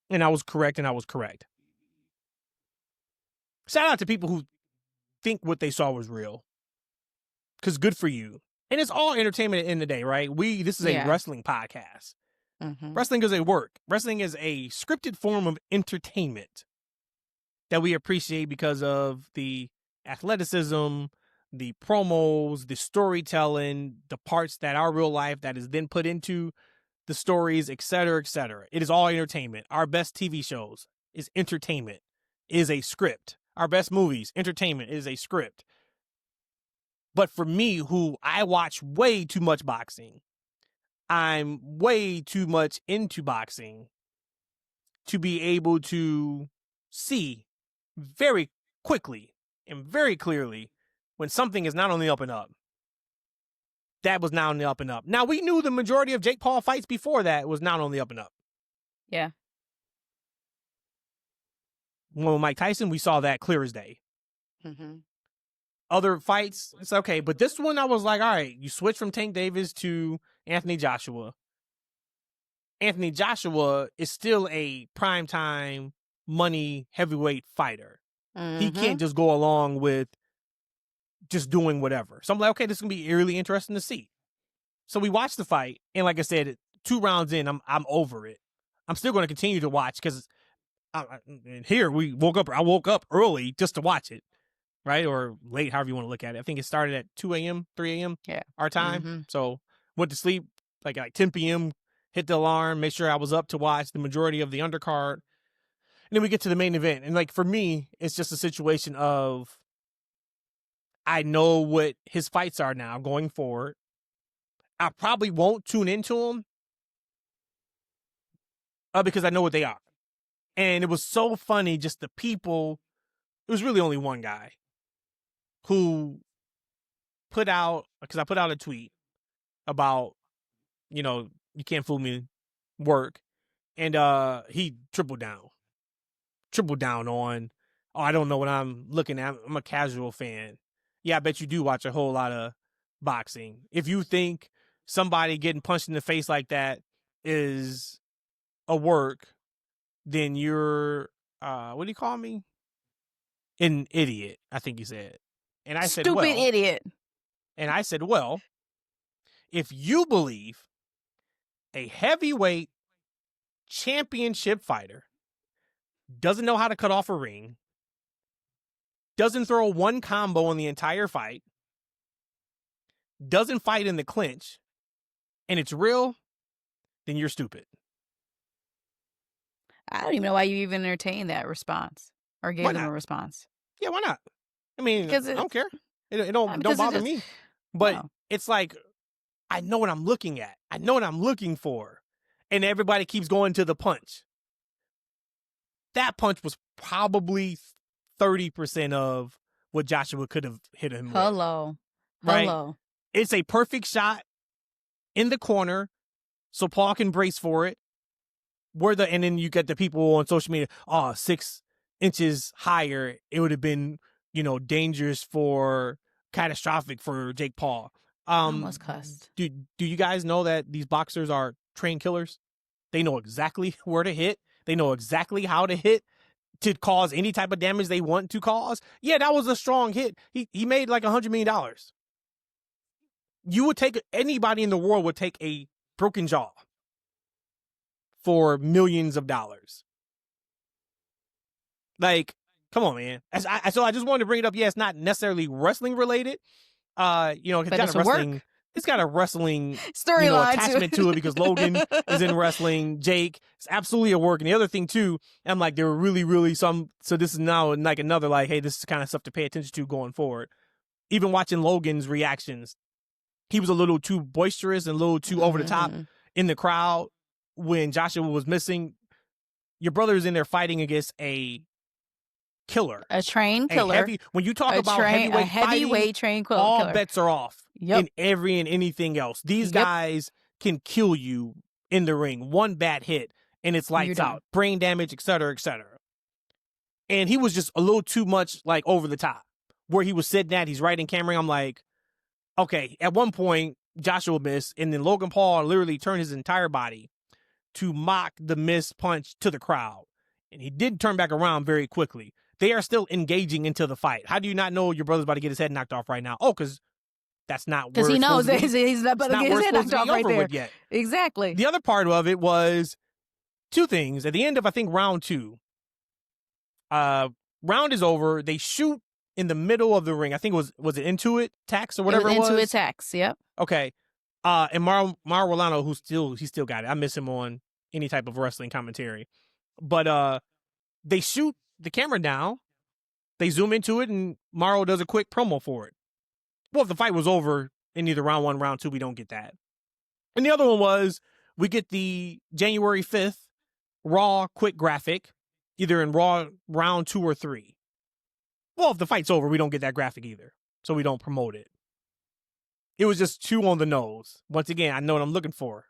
A: And I was correct, Shout out to people who think what they saw was real. Because good for you. And it's all entertainment at the end of the day, right? This is a wrestling podcast. Wrestling is a work. Wrestling is a scripted form of entertainment that we appreciate because of the athleticism, the promos, the storytelling, the parts that are real life that is then put into the stories, et cetera, et cetera. It is all entertainment. Our best TV shows is entertainment, is a script. Our best movies, entertainment, is a script. But for me, who I watch way too much boxing, I'm way too much into boxing to be able to see very quickly and very clearly when something is not on the up and up. That was not on the up and up. Now, we knew the majority of Jake Paul fights before that was not on the up and up.
B: Yeah.
A: When Mike Tyson, we saw that clear as day. Other fights, it's okay. But this one, I was like, all right, you switch from Tank Davis to Anthony Joshua. Anthony Joshua is still a primetime money heavyweight fighter. He can't just go along with just doing whatever. So I'm like, okay, this is going to be really interesting to see. So we watched the fight. And like I said, 2 rounds in, I'm over it. I'm still going to continue to watch because here I woke up early just to watch it. Right? Or late, however you want to look at it. I think it started at 2 a.m., 3 a.m. Our time. So went to sleep like 10 p.m., hit the alarm, make sure I was up to watch the majority of the undercard. And then we get to the main event. And like for me, it's just a situation of I know what his fights are now going forward. I probably won't tune into them because I know what they are. And it was so funny, just the people. It was really only one guy who put out, because I put out a tweet about, you can't fool me work. And he tripled down on, I don't know what I'm looking at. I'm a casual fan. Yeah, I bet you do watch a whole lot of boxing. If you think somebody getting punched in the face like that is a work, then you're what do you call me? An idiot, I think you said. And I said,
B: Stupid
A: well,
B: idiot.
A: if you believe a heavyweight championship fighter doesn't know how to cut off a ring, doesn't throw one combo in the entire fight, doesn't fight in the clinch, and it's real, then you're stupid.
B: I don't even know why you even entertained that response or gave them a response.
A: Yeah, why not? I mean,
B: Because
A: I don't care. It don't bother me. But it's like, I know what I'm looking at. I know what I'm looking for. And everybody keeps going to the punch. That punch was probably 30% of what Joshua could have hit him with. Right? It's a perfect shot in the corner so Paul can brace for it. And then you get the people on social media, 6 inches higher, it would have been, dangerous catastrophic for Jake Paul.
B: I almost cussed.
A: Do you guys know that these boxers are trained killers? They know exactly where to hit. They know exactly how to hit to cause any type of damage they want to cause. Yeah, that was a strong hit. He made like $100 million. Anybody in the world would take a broken jaw for millions of dollars. Like, come on, man. So I just wanted to bring it up. Yeah, it's not necessarily wrestling related. But it's got a wrestling
B: storyline
A: attachment to it because Logan is in wrestling. Jake, it's absolutely a work. And the other thing too, I'm like, there were really, really so this is now like another like, hey, this is kind of stuff to pay attention to going forward. Even watching Logan's reactions, he was a little too boisterous and a little too over the top in the crowd when Joshua was missing. Your brother is in there fighting against a killer,
B: a trained killer.
A: When you talk about heavyweight
B: trained killer,
A: all bets are off. In every and anything else. These guys can kill you in the ring. One bad hit and it's lights out, brain damage, et cetera, et cetera. And he was just a little too much like over the top. Where he was sitting at, he's right in camera. I'm like, okay. At one point, Joshua missed, and then Logan Paul literally turned his entire body to mock the missed punch to the crowd. And he did turn back around very quickly. They are still engaging into the fight. How do you not know your brother's about to get his head knocked off right now? Oh, because that's not where
B: he knows he's not about to get his head knocked off right there.
A: Yet.
B: Exactly.
A: The other part of it was two things. At the end of, I think, round 2, round is over. They shoot in the middle of the ring. I think it was it Intuit Tax or whatever it was?
B: Intuit Tax, yep.
A: Okay. And Mauro Rolano, he still got it. I miss him on any type of wrestling commentary. But they shoot the camera down. They zoom into it, and Mauro does a quick promo for it. Well, if the fight was over in either round 1, round 2, we don't get that. And the other one was, we get the January 5th Raw quick graphic, either in Raw round 2 or 3. Well, if the fight's over, we don't get that graphic either, so we don't promote it. It was just too on the nose. Once again, I know what I'm looking for,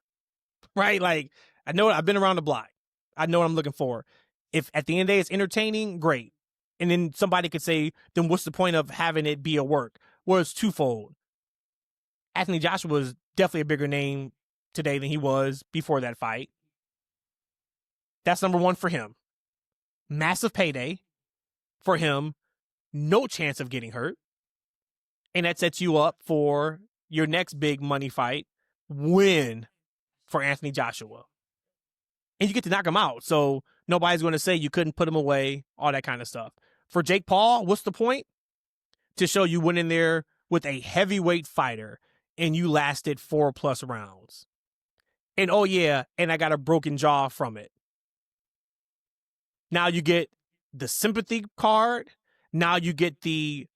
A: right? Like, I know I've been around the block. I know what I'm looking for. If at the end of the day it's entertaining, great. And then somebody could say, then what's the point of having it be a work? Well, it's twofold. Anthony Joshua was definitely a bigger name today than he was before that fight. That's number one for him. Massive payday for him. No chance of getting hurt. And that sets you up for your next big money fight, win for Anthony Joshua. And you get to knock him out. So nobody's going to say you couldn't put him away, all that kind of stuff. For Jake Paul, what's the point? To show you went in there with a heavyweight fighter and you lasted 4+ rounds. And oh yeah, and I got a broken jaw from it. Now you get the sympathy card. Now you get the,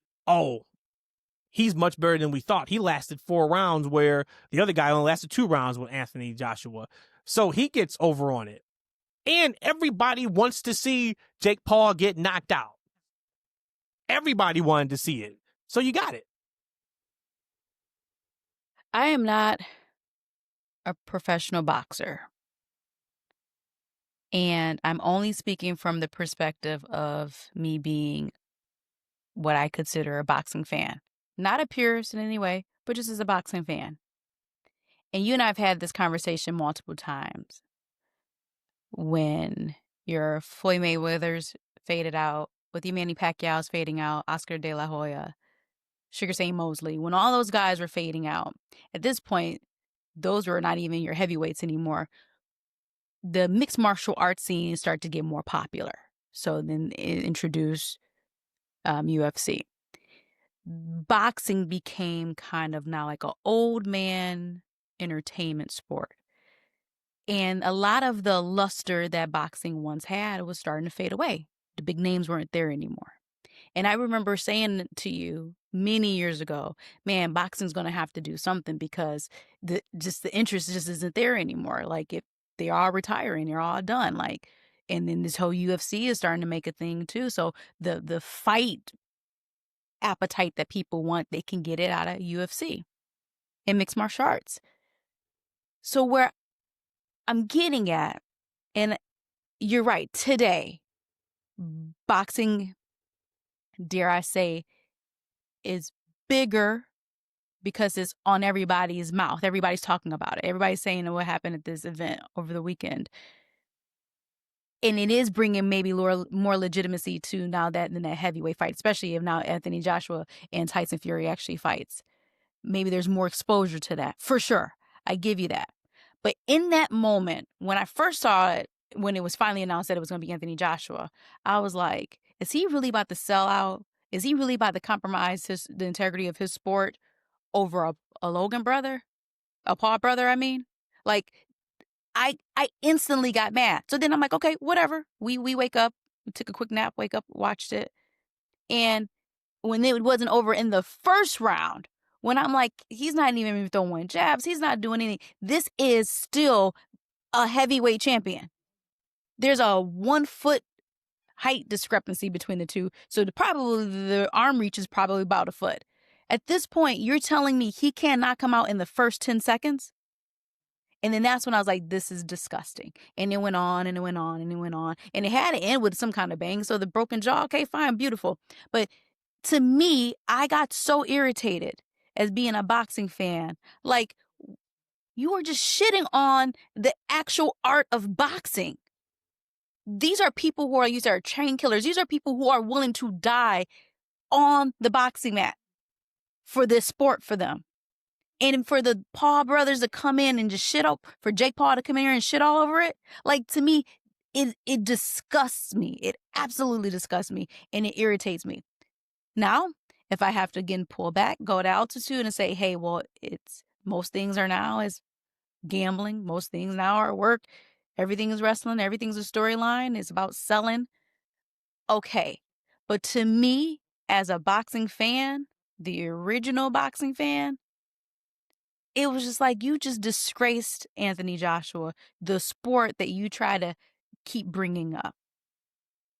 A: he's much better than we thought. He lasted 4 rounds where the other guy only lasted 2 rounds with Anthony Joshua. So he gets over on it. And everybody wants to see Jake Paul get knocked out. Everybody wanted to see it. So you got it.
B: I am not a professional boxer. And I'm only speaking from the perspective of me being what I consider a boxing fan. not a purist in any way, but just as a boxing fan. And you and I have had this conversation multiple times. When your Floyd Mayweather's faded out, with your Manny Pacquiao's fading out, Oscar De La Hoya, Sugar Shane Mosley, when all those guys were fading out, at this point, those were not even your heavyweights anymore. The mixed martial arts scene started to get more popular. So then it introduced UFC. Boxing became kind of now like an old man entertainment sport. And a lot of the luster that boxing once had was starting to fade away. The big names weren't there anymore. And I remember saying to you many years ago, man, boxing's going to have to do something because the interest just isn't there anymore. Like, if they're all retiring, they're all done. Like, and then this whole UFC is starting to make a thing too. So the fight appetite that people want, they can get it out of UFC and mixed martial arts. So where I'm getting at, and you're right, today, boxing, dare I say, is bigger because it's on everybody's mouth. Everybody's talking about it. Everybody's saying what happened at this event over the weekend. And it is bringing maybe more legitimacy to now that in that heavyweight fight, especially if now Anthony Joshua and Tyson Fury actually fights. Maybe there's more exposure to that, for sure. I give you that. But in that moment, when I first saw it, when it was finally announced that it was going to be Anthony Joshua, I was like, is he really about to sell out? Is he really about to compromise the integrity of his sport over a Logan brother? A Paul brother, I mean? Like, I instantly got mad. So then I'm like, okay, whatever. We wake up, we took a quick nap, wake up, watched it. And when it wasn't over in the first round, when I'm like, he's not even throwing jabs, he's not doing anything. This is still a heavyweight champion. There's a 1 foot height discrepancy between the two. So the arm reach is probably about a foot. At this point, you're telling me he cannot come out in the first 10 seconds? And then that's when I was like, this is disgusting. And it went on and it went on and it went on. And it had to end with some kind of bang. So the broken jaw, okay, fine, beautiful. But to me, I got so irritated as being a boxing fan. Like, you are just shitting on the actual art of boxing. These are people who are trained killers. These are people who are willing to die on the boxing mat for this sport for them. And for the Paul brothers to come in and just shit up, for Jake Paul to come in here and shit all over it, like, to me, it disgusts me. It absolutely disgusts me, and it irritates me. Now, if I have to again pull back, go to altitude and say, hey, well, most things are now is gambling. Most things now are work. Everything is wrestling. Everything's a storyline. It's about selling. Okay. But to me, as a boxing fan, the original boxing fan, it was just like, you just disgraced Anthony Joshua, the sport that you try to keep bringing up.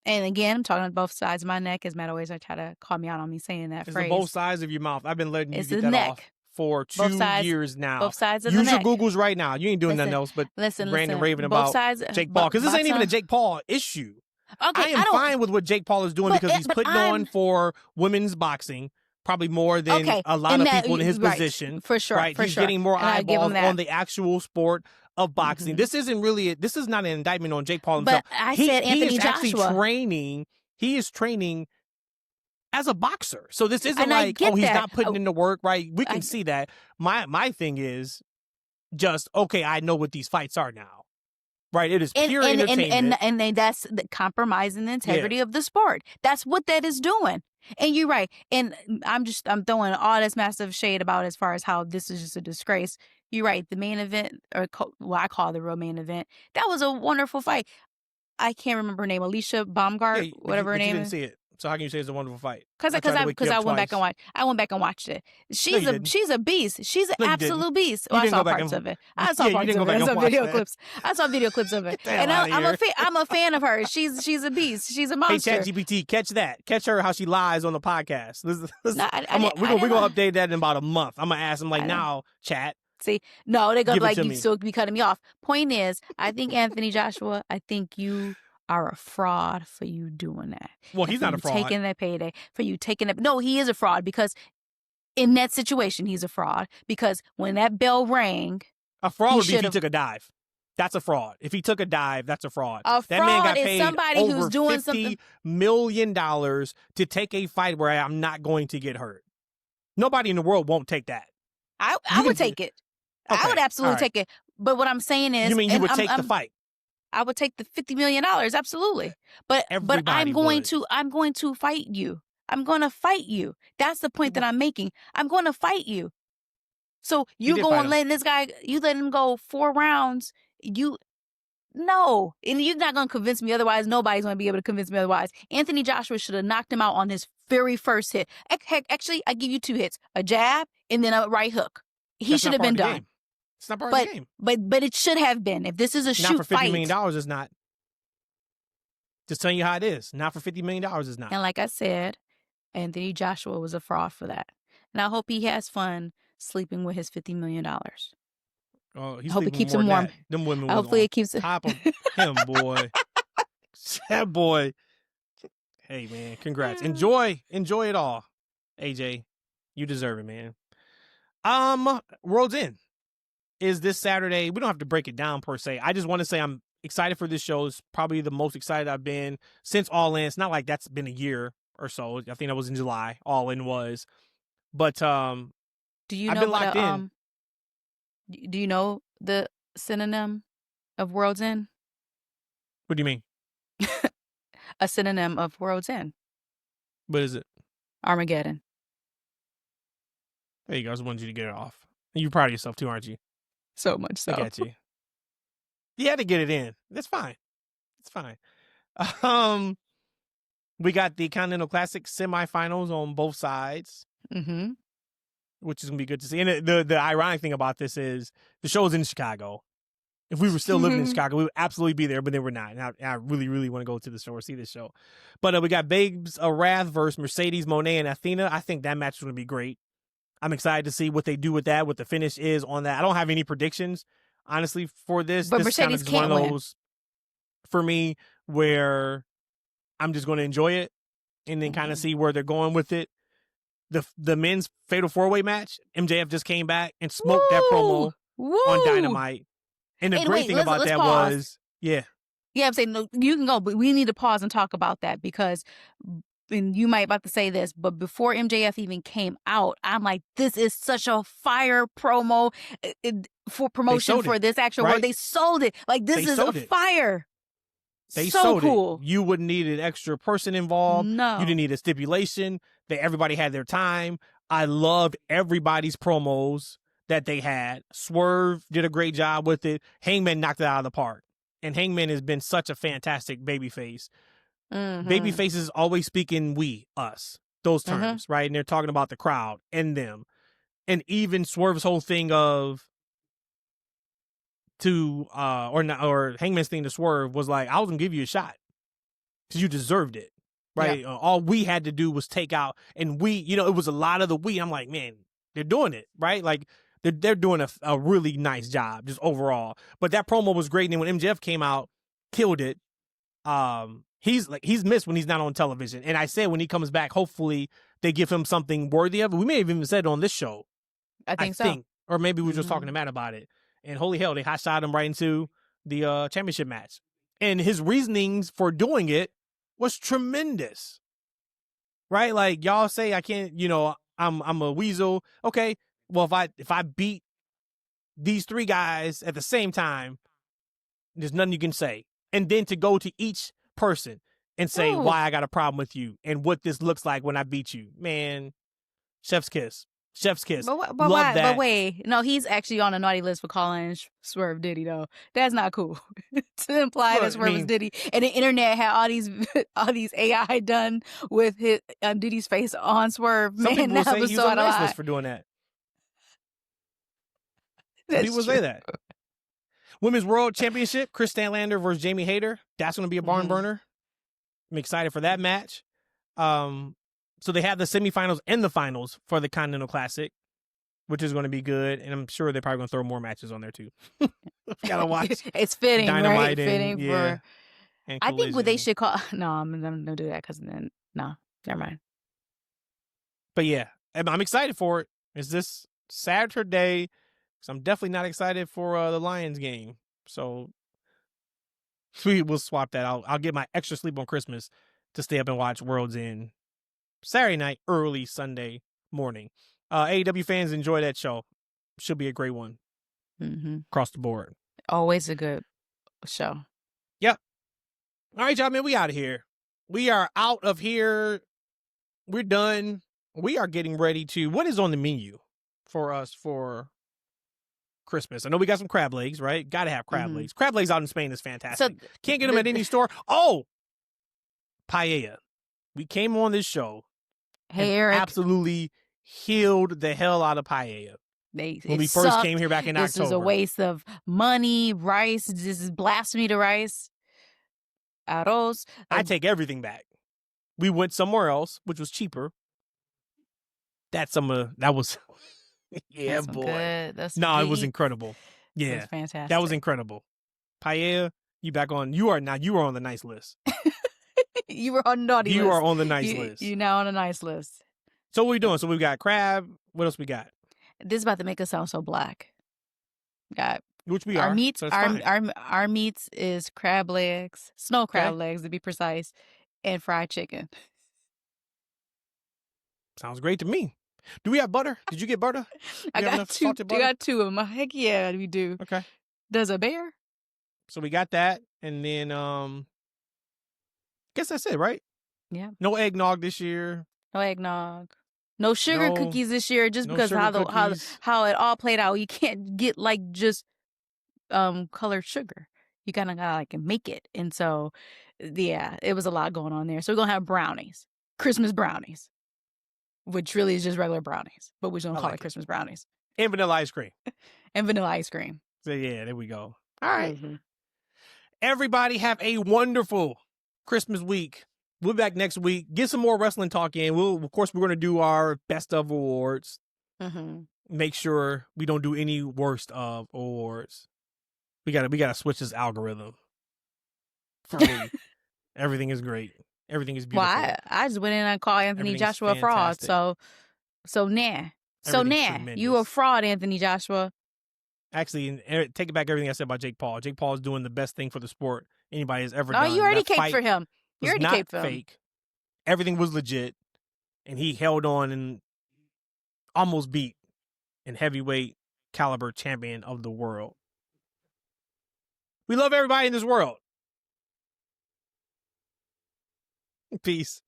B: And again, I'm talking on both sides of my neck, as Matt always try to call me out on me saying that phrase.
A: It's on both sides of your mouth. I've been letting you
B: It's
A: get
B: the
A: that
B: neck.
A: off for 2 years now.
B: Both sides of the
A: neck. Use your
B: neck.
A: Googles right now. You ain't doing nothing else but ranting and raving about Jake Paul. Because this ain't even a Jake Paul issue.
B: Okay,
A: I am fine with what Jake Paul is doing because he's putting on for women's boxing. Probably more than a lot of people in his position.
B: For sure.
A: Right?
B: For
A: He's
B: sure.
A: getting more eyeballs on the actual sport of boxing.
B: Mm-hmm.
A: This is not an indictment on Jake Paul himself.
B: But I said Anthony Joshua.
A: He is training as a boxer. So this isn't
B: and
A: like, he's
B: that.
A: not putting in the work, right? We can see that. My thing is just, okay, I know what these fights are now. Right, it is pure entertainment.
B: And that's the compromising the integrity of the sport. That's what that is doing. And you're right. And I'm throwing all this massive shade about as far as how this is just a disgrace. You're right. The main event, or what I call the real main event, that was a wonderful fight. I can't remember her name, Alicia Baumgart, whatever her name is.
A: You didn't see it. So how can you say it's a wonderful fight?
B: Because I went back and watched it. She's a beast. She's an absolute beast. Well, I saw parts of it. I saw video clips. I saw video clips of it. And I'm a fan of her. She's a beast. She's a monster.
A: Hey, ChatGPT, catch that. Catch her how she lies on the podcast. We're gonna update that in about a month. I'm gonna ask him now, chat.
B: See, no, they go like you still be cutting me off. Point is, I think Anthony Joshua, I think you are a fraud for you doing that.
A: Well, he's not a fraud.
B: Taking that payday, for you taking it. No, he is a fraud because In that situation, he's a fraud because when that bell rang,
A: a fraud would be if he
B: should've-
A: took a dive. That's a fraud. If he took a dive, that's a fraud.
B: A
A: That man
B: fraud
A: got
B: is
A: paid
B: somebody
A: over
B: who's doing
A: $50
B: something.
A: million to take a fight where I'm not going to get hurt. Nobody in the world won't take that.
B: I would take it.
A: Okay,
B: I would absolutely
A: all right.
B: take it. But what I'm saying is,
A: You mean you would take the fight?
B: I would take the $50 million, absolutely. But I'm going to fight you. I'm going to fight you. That's the point that I'm making. I'm going to fight you. So you go and let this guy, you let him go 4 rounds. No. And you're not going to convince me otherwise. Nobody's going to be able to convince me otherwise. Anthony Joshua should have knocked him out on his very first hit. Heck, actually, I give you 2 hits, a jab and then a right hook. He should have been done.
A: It's not part of the game.
B: But it should have been. If this is a shoot
A: not for $50
B: fight.
A: million, it's not. Just telling you how it is. Not for $50 million, it's not.
B: And like I said, Anthony Joshua was a fraud for that. And I hope he has fun sleeping with his $50 million.
A: Oh,
B: I hope it keeps him warm.
A: Them women
B: hopefully it keeps
A: top of him, boy. That boy. Hey, man, congrats. Enjoy it all, AJ. You deserve it, man. World's End is this Saturday. We don't have to break it down per se. I just want to say I'm excited for this show. It's probably the most excited I've been since All In. It's not like that's been a year or so. I think that was in July. All In was. But
B: do you know
A: I've been locked in.
B: Do you know the synonym of World's End?
A: What do you mean?
B: A synonym of World's End.
A: What is it?
B: Armageddon.
A: There you go. I just wanted you to get it off. You're proud of yourself too, aren't you?
B: So much so.
A: I got you. You had to get it in. That's fine. It's fine. We got the Continental Classic semifinals on both sides, which is gonna be good to see. And the ironic thing about this is the show's in Chicago. If we were still living in Chicago, we would absolutely be there, but then we're not. And I really, really want to go to the show or see this show. But we got Babes of Wrath versus Mercedes Moné and Athena. I think that match is going to be great. I'm excited to see what they do with that, what the finish is on that. I don't have any predictions, honestly, for this.
B: But
A: this
B: Mercedes
A: is kind of
B: can't
A: one of those for me where I'm just going to enjoy it and then kind of see where they're going with it. The men's Fatal 4-Way match, MJF just came back and smoked that promo on Dynamite. And the great thing about that was, yeah,
B: I'm saying, no, you can go, but we need to pause and talk about that because, and you might about to say this, but before MJF even came out, I'm like, this is such a fire promo for promotion for this actual world. They sold it. Like, this is a fire.
A: They
B: so
A: sold
B: cool.
A: It. You wouldn't need an extra person involved.
B: No.
A: You didn't need a stipulation. Everybody had their time. I loved everybody's promos that they had. Swerve did a great job with it. Hangman knocked it out of the park. And Hangman has been such a fantastic babyface. Babyface is always speaking we, us, those terms, right? And they're talking about the crowd and them. And even Swerve's whole thing or Hangman's thing to Swerve was like, I was going to give you a shot because you deserved it, right? Yeah. All we had to do was take out, and it was a lot of the we. I'm like, man, they're doing it, right? Like, they're doing a really nice job just overall. But that promo was great. And then when MJF came out, killed it. He's missed when he's not on television. And I said when he comes back, hopefully they give him something worthy of it. We may have even said it on this show.
B: I think so.
A: Or maybe we were just talking to Matt about it. And holy hell, they hot shot him right into the championship match. And his reasonings for doing it was tremendous. Right? Like, y'all say I can't, I'm a weasel. Okay. Well, if I beat these 3 guys at the same time, there's nothing you can say. And then to go to each person and say why I got a problem with you and what this looks like when I beat you. Man, chef's kiss. Chef's kiss.
B: But why? That. But wait, no, he's actually on a naughty list for calling Swerve Diddy, though. That's not cool to imply that Swerve was Diddy. And the internet had all these AI done with Diddy's face on Swerve.
A: Some people say he's on a nice list for doing that. People say that. Women's World Championship, Chris Statlander versus Jamie Hayter. That's going to be a barn burner. I'm excited for that match. So they have the semifinals and the finals for the Continental Classic, which is going to be good. And I'm sure they're probably going to throw more matches on there too. Gotta watch.
B: It's fitting,
A: Dynamite
B: right? Fitting for. I think what they should call. No, I'm going to do that because then no, never mind.
A: But yeah, I'm excited for it. It's this Saturday, because I'm definitely not excited for the Lions game. So we'll swap that out. I'll get my extra sleep on Christmas to stay up and watch World's End Saturday night, early Sunday morning. AEW fans, enjoy that show. Should be a great one across the board.
B: Always a good show.
A: Yep. All right, y'all, man, we out of here. We are out of here. We're done. We are getting ready to, what is on the menu for us for Christmas? I know we got some crab legs, right? Got to have crab legs. Crab legs out in Spain is fantastic. So can't get them at any store. Oh, paella. We came on this show.
B: Hey, Eric.
A: Absolutely healed the hell out of paella. When we first came here back in October.
B: This is a waste of money, rice. This is blasphemy to rice. Arroz.
A: I take everything back. We went somewhere else, which was cheaper. That was, yeah,
B: that's
A: boy.
B: Good.
A: No, it was incredible. Yeah,
B: it was fantastic.
A: That was incredible. Paella, you back on? You are on the nice list.
B: You were on naughty list.
A: You are on the nice list.
B: You're now on a nice list.
A: So what are we doing? So we've got crab. What else we got?
B: This is about to make us sound so black. Got
A: which we
B: our
A: are.
B: meats.
A: So
B: our meats is crab legs, snow crab legs to be precise, and fried chicken.
A: Sounds great to me. Do we have butter? Did you get butter?
B: I got two. I got two of them. Heck yeah, we do.
A: Okay.
B: Does a bear?
A: So we got that, and then guess that's it, right?
B: Yeah.
A: No eggnog this year.
B: No eggnog. No sugar cookies this year, just because how it all played out. You can't get like just colored sugar. You kind of gotta like make it, and so yeah, it was a lot going on there. So we're gonna have brownies, Christmas brownies, which really is just regular brownies, but we're gonna call it Christmas brownies
A: and vanilla ice cream.
B: And vanilla ice cream.
A: So yeah, there we go. All right, everybody have a wonderful Christmas week. We'll be back next week. Get some more wrestling talk in. Of course, we're going to do our best of awards. Make sure we don't do any worst of awards. We gotta switch this algorithm. For me, everything is great. Everything is beautiful.
B: Well, I just went in and called Anthony Joshua a fraud. So nah. You a fraud, Anthony Joshua.
A: Actually, take it back everything I said about Jake Paul. Jake Paul is doing the best thing for the sport anybody has ever done.
B: Oh, you already caped for him. You already caped for him.
A: Fake. Everything was legit, and he held on and almost beat an heavyweight caliber champion of the world. We love everybody in this world. Peace.